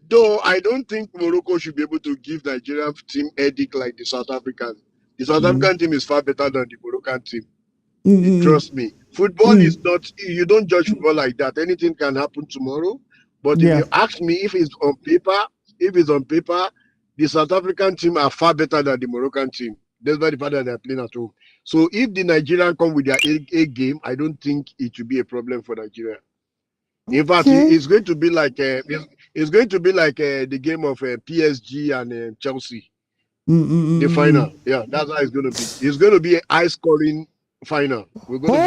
though I don't think Morocco should be able to give Nigeria team headache like the South African. The South African team is far better than the Moroccan team. Trust me. Football is not, you don't judge football like that. Anything can happen tomorrow. But if you ask me if it's on paper, the South African team are far better than the Moroccan team. Despite the fact that they're playing at home. So if the Nigerian come with their A game, I don't think it should be a problem for Nigeria. In fact, it's going to be like the game of PSG and Chelsea. The final, that's how it's going to be. It's going to be a high-scoring final. We're going to be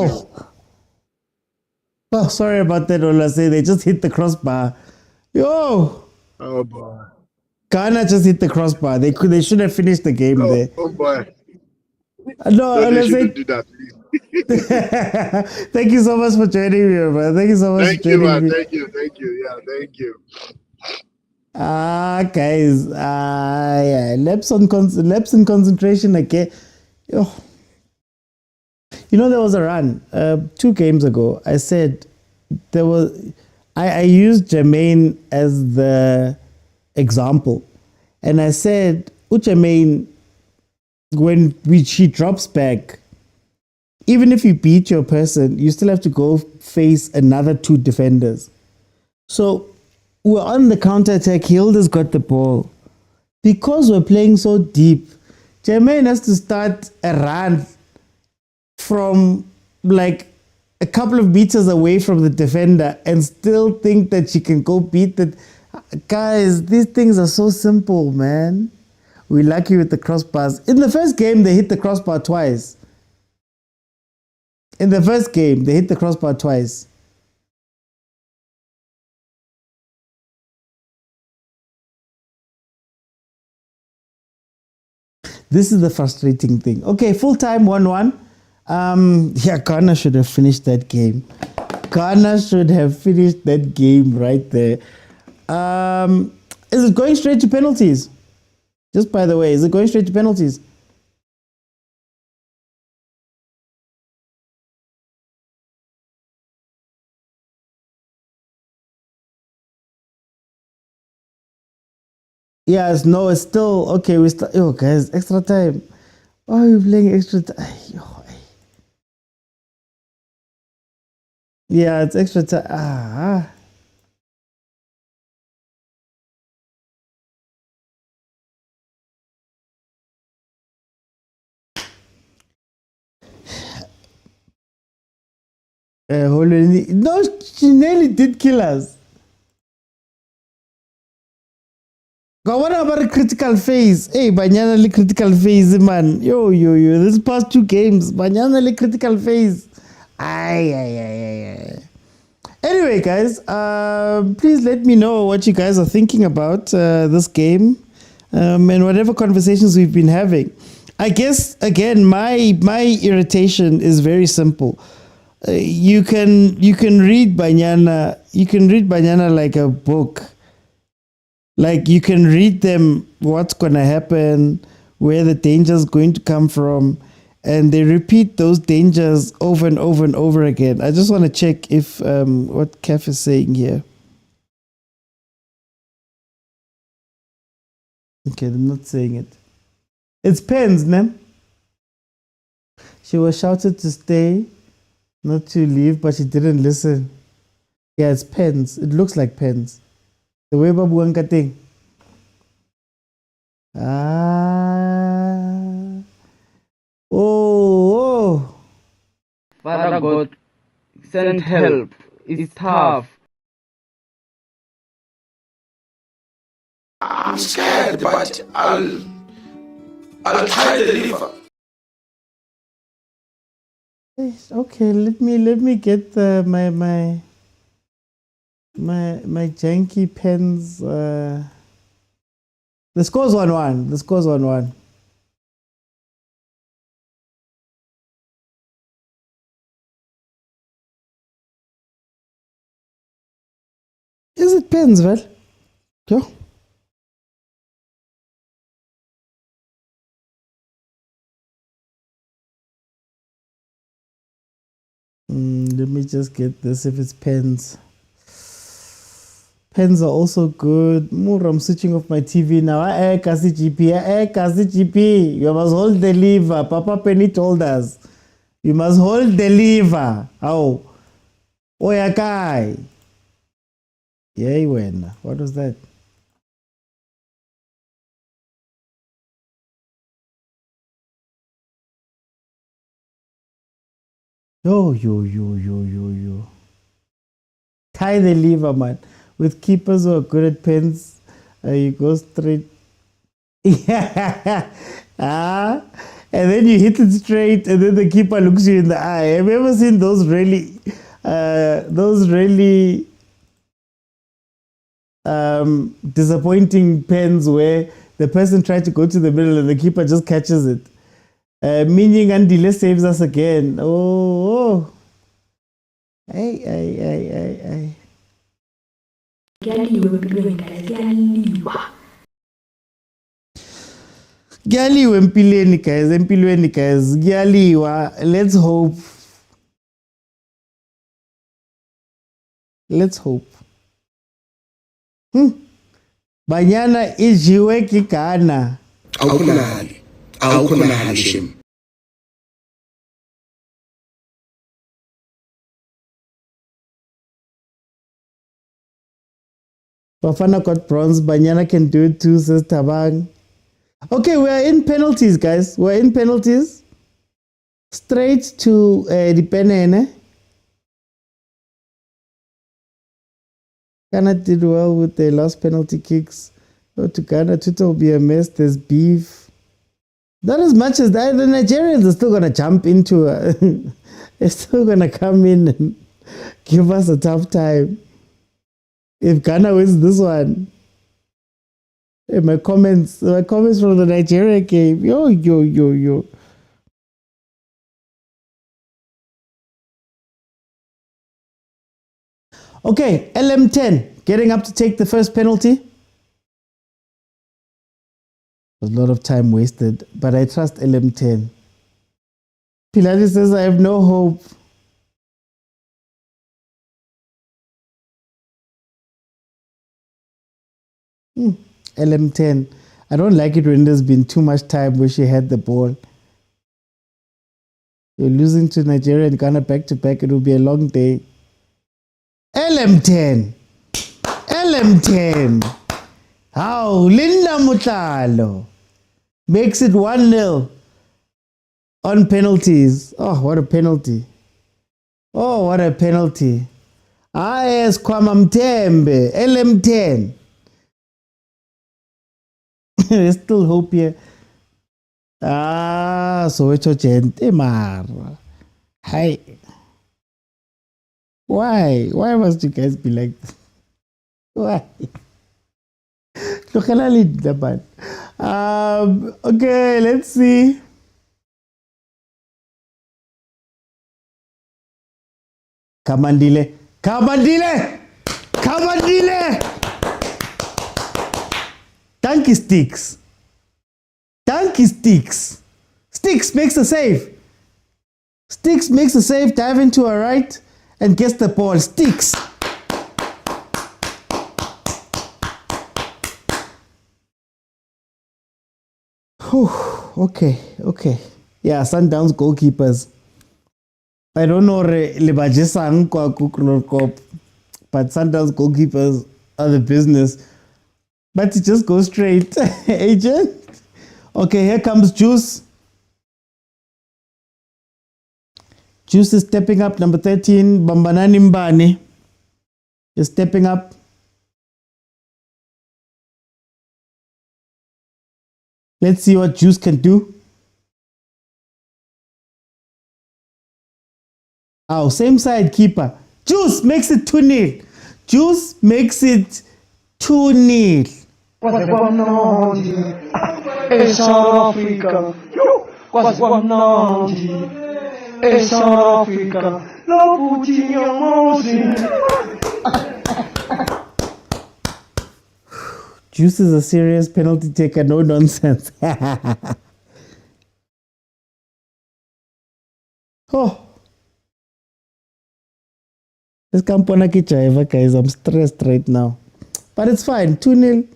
like 3-0. Oh, sorry about that, Olase. They just hit the crossbar. Yo! Oh, boy. Ghana just hit the crossbar. They should have finished the game there. Oh, boy. No, they shouldn't do that, please. Thank you so much for joining me, man. Thank you so much for joining me. Thank you. Yeah, thank you. Guys, lapse in concentration again. Oh. You know, there was a run 2 games ago. I said I used Jermaine as the example, and I said, Jermaine, when she drops back, even if you beat your person, you still have to go face another 2 defenders. So we're on the counter-attack. Hilda's got the ball. because we're playing so deep, Jermaine has to start a run from like a couple of meters away from the defender and still think that she can go beat that. Guys, these things are so simple, man. We're lucky with the crossbars. In the first game, they hit the crossbar twice. In the first game, they hit the crossbar twice. This is the frustrating thing. Okay, full time 1-1. Yeah, Ghana should have finished that game. Ghana should have finished that game right there. Is it going straight to penalties? Just by the way, is it going straight to penalties? Yes, no, it's still okay. We start. Oh, guys, extra time. Why are we playing extra time? Yeah, it's extra time. No, she nearly did kill us. Got what about a critical phase? Hey, Banyana critical phase, man. Yo. This past 2 games, Banyana critical phase. Aye. Anyway, guys, please let me know what you guys are thinking about this game and whatever conversations we've been having. I guess again, my irritation is very simple. You can read Banyana. You can read Banyana like a book. Like you can read them what's going to happen, where the danger is going to come from, and they repeat those dangers over and over and over again. I just want to check if what CAF is saying here. Okay, they're not saying it. It's pens, man. She was shouted to stay, not to leave, but she didn't listen. Yeah, it's pens. It looks like pens. The way Babu Wanka thing. Oh. Father God, send help. It's tough. I'm scared, but I'll try to deliver. Okay, let me get my janky pens. The score's 1-1. The score's 1-1. Is it pens, well? Yo. Let me just get this if it's pens. Pens are also good. More, I'm switching off my TV now. Kasi GP. Kasi GP. You must hold the lever. Papa Penny told us. You must hold the lever. Oh. Oyakai. Yay, when? What was that? Yo. Tie the lever, man. With keepers who are good at pens, you go straight. Yeah. And then you hit it straight, and then the keeper looks you in the eye. Have you ever seen those really disappointing pens where the person tried to go to the middle and the keeper just catches it? Meaning Andile saves us again. Oh. Ay. Gyaliwe empilweni guys. Gyaliwa. Let's hope. Banyana ijiwe kikana. Awukhonali shem. Bafana got bronze. Banyana can do it too, says Tabang. Okay, we're in penalties, guys. We're in penalties. Straight to the Penene. Ghana did well with their last penalty kicks. Go to Ghana. Twitter will be a mess. There's beef. Not as much as that. The Nigerians are still going to jump into they're still going to come in and give us a tough time. If Ghana wins this one. Hey, my comments from the Nigeria game. Yo. Okay, LM10 getting up to take the first penalty. A lot of time wasted, but I trust LM10. Pilates says I have no hope. LM10. I don't like it when there's been too much time where she had the ball. You're losing to Nigeria and Ghana back to back. It will be a long day. LM10. LM10. How Linda Mutlalo makes it 1-0 on penalties. Oh, what a penalty. Oh, what a penalty. Yes, Kwamamtembe. LM10. There's still hope here. So it's gente mara. Hi. Why must you guys be like this? Why? Okay, let's see. Kamandile. Donkey sticks. Sticks makes a save. Dive into her right and gets the ball. Sticks. Okay. Yeah, Sundowns goalkeepers. I don't know but Sundowns goalkeepers are the business. But it just goes straight. Agent. Okay, here comes Juice. Juice is stepping up. Number 13, Bambanani Mbane is stepping up. Let's see what Juice can do. Oh, same side keeper. Juice makes it 2-0. Juice makes it 2-0. South Africa. South Africa. Juice is a serious penalty taker, no nonsense. Oh. This Kampona Kichaiva, guys. I'm stressed right now. But it's fine. 2-0.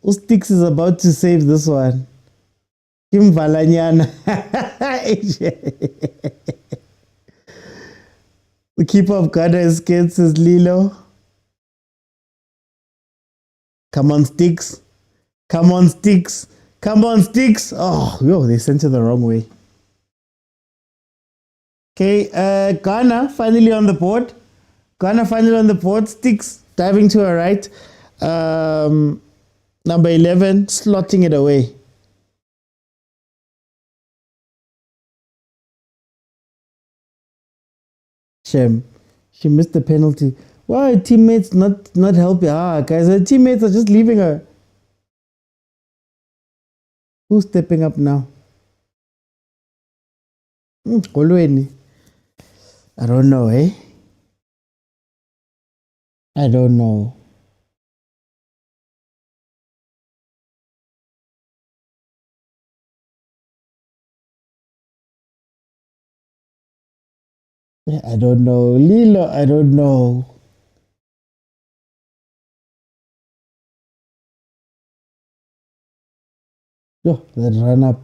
Ustix is about to save this one. Kim Valanyana. The keeper of Ghana is scared, says Lilo. Come on, Sticks. Oh, they sent it the wrong way. Okay, Ghana finally on the board. Sticks diving to her right. Number 11 slotting it away. Shame. She missed the penalty. Why are teammates not helping? Guys, her teammates are just leaving her. Who's stepping up now? Kolweni. I don't know, eh? I don't know. I don't know. Lilo, I don't know. Oh, that run up.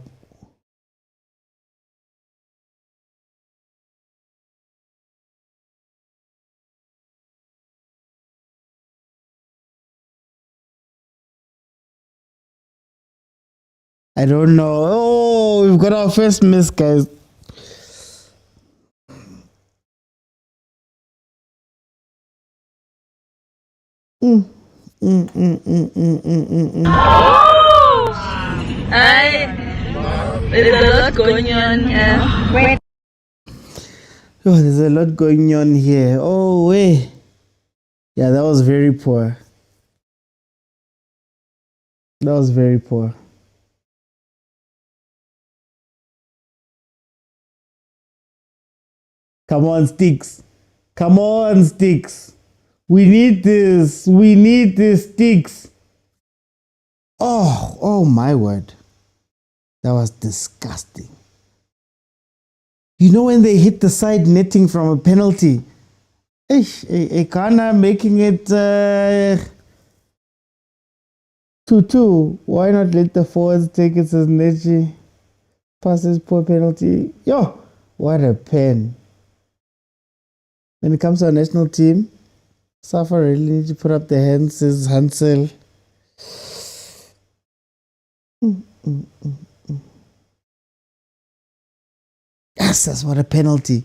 I don't know. Oh, we've got our first miss, guys. There's a lot going on here. Oh, there's a lot going on here. Oh, wait. Yeah, that was very poor. That was very poor. Come on, Sticks. Come on, Sticks. We need this. We need this, Sticks. Oh my word. That was disgusting. You know when they hit the side netting from a penalty? Ghana making it 2-2. Why not let the forwards take it as Neji passes poor penalty? Yo, what a pen. When it comes to our national team, Safa really need to put up the hands, says Hansel. Yes, that's what a penalty.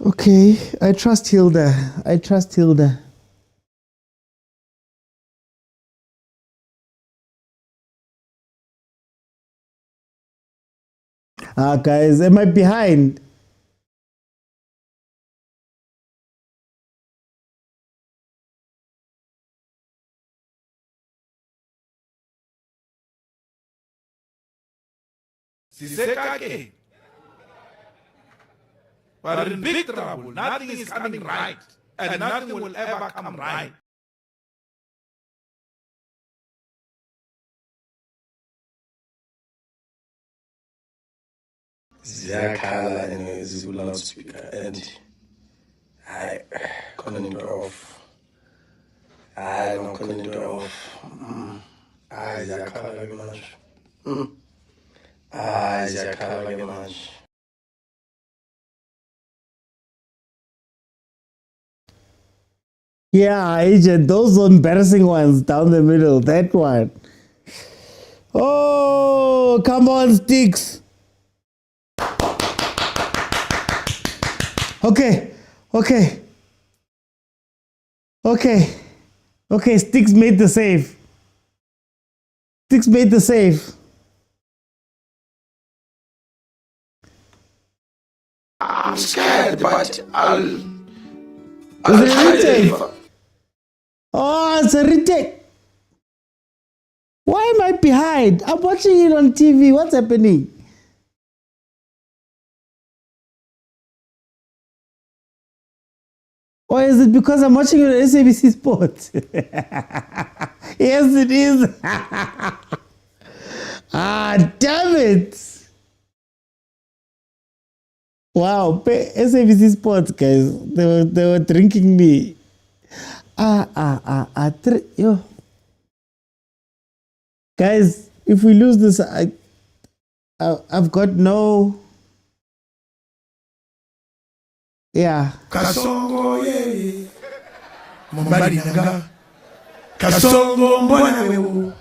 Okay, I trust Hilda. I trust Hilda. Guys, am I behind? Sisekake. But in big trouble, nothing is coming right, and nothing will ever come right. Ziyakhala and loudspeaker and I couldn't do off. I don't couldn't do off. Ziyakhala very much. Ziyakhala very much. Yeah, agent, those embarrassing ones down the middle, that one. Oh, come on, Sticks. Okay. Sticks made the save. Sticks made the save. I'm scared, but I'll Is it a try to retake? deliver. Oh, it's a retake. Why am I behind? I'm watching it on TV. What's happening? Or is it because I'm watching it on SABC Sports? Yes, it is. Damn it. Wow, SABC Sports, guys. They were drinking me. Yo. Guys, if we lose this, I've got no. Yeah. Kasongo ye. Mombali nanga. Kasongo mbona wewe.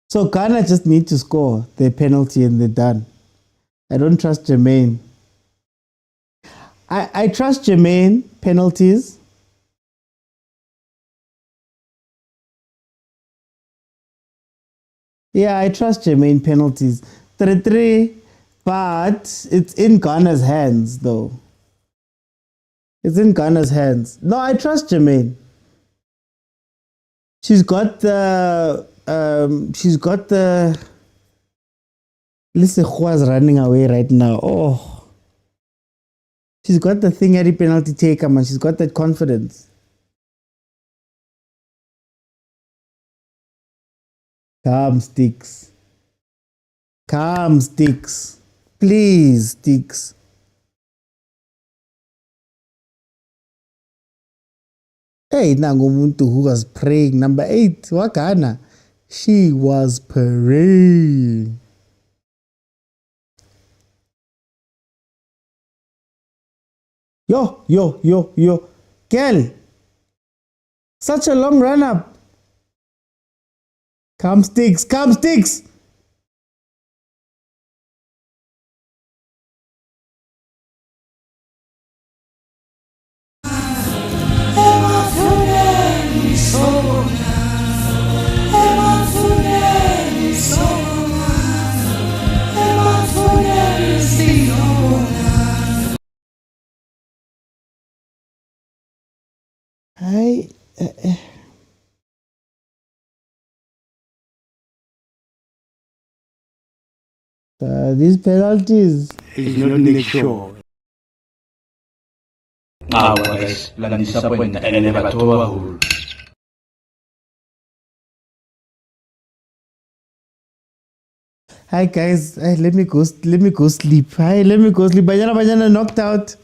So Ghana just need to score their penalty and they're done. I don't trust Jermaine. I trust Jermaine penalties. Yeah, I trust Jermaine penalties. 3-3, but it's in Ghana's hands though. It's in Ghana's hands. No, I trust Jermaine. She's got the Listen, Khoza's running away right now. Oh, she's got the thing at the penalty taker, man. She's got that confidence. Come, Sticks. Come, Sticks. Please, Sticks. Hey, Nangumuntu, who was praying. Number 8, Wakana. She was praying. Yo. Girl. Such a long run up. Come sticks. Hi. These penalties. It's not make sure. guys, la disappoint and never to a hole. Hi guys, hey, let me go sleep. Banyana knocked out.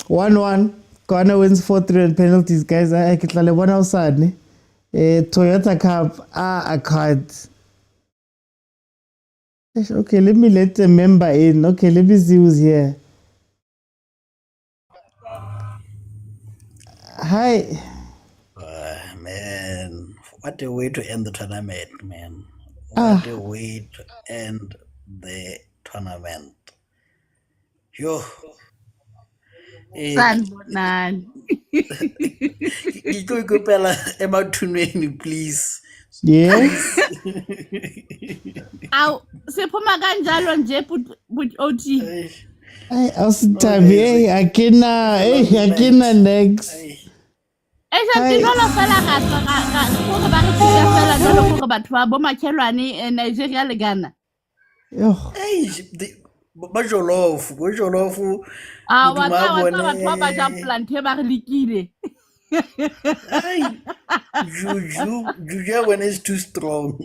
1-1. Ghana wins 4-3 on penalties, guys. I can one outside. Toyota Cup. I can't. Okay, let me let a member in. Okay, let me see who's here. Hi. Man, what a way to end the tournament, man. What a way to end the tournament. Yo. Sanbonani. Please. Yeah. Aw, siphuma kanjalo nje but OT. Hey, awesome. Akina next. Dinolo fela ka go ba re tsaya fela jalo go batho ba bo makhelwane Nigeria le Ghana. Yo. Hey, bajolofu. Ah, wa batho ba ja plante ba re likile. Juju when it's too strong.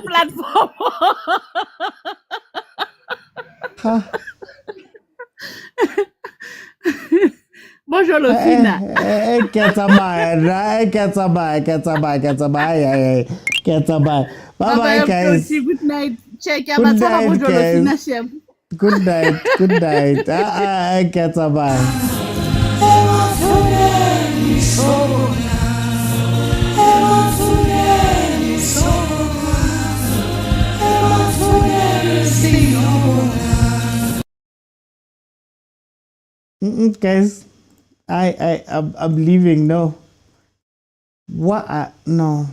Platform. Bonjour Lofina. Bye bye guys. Good night. Check out my bonjour Lofina chef. Good night. Guys, I'm leaving. No. What? No.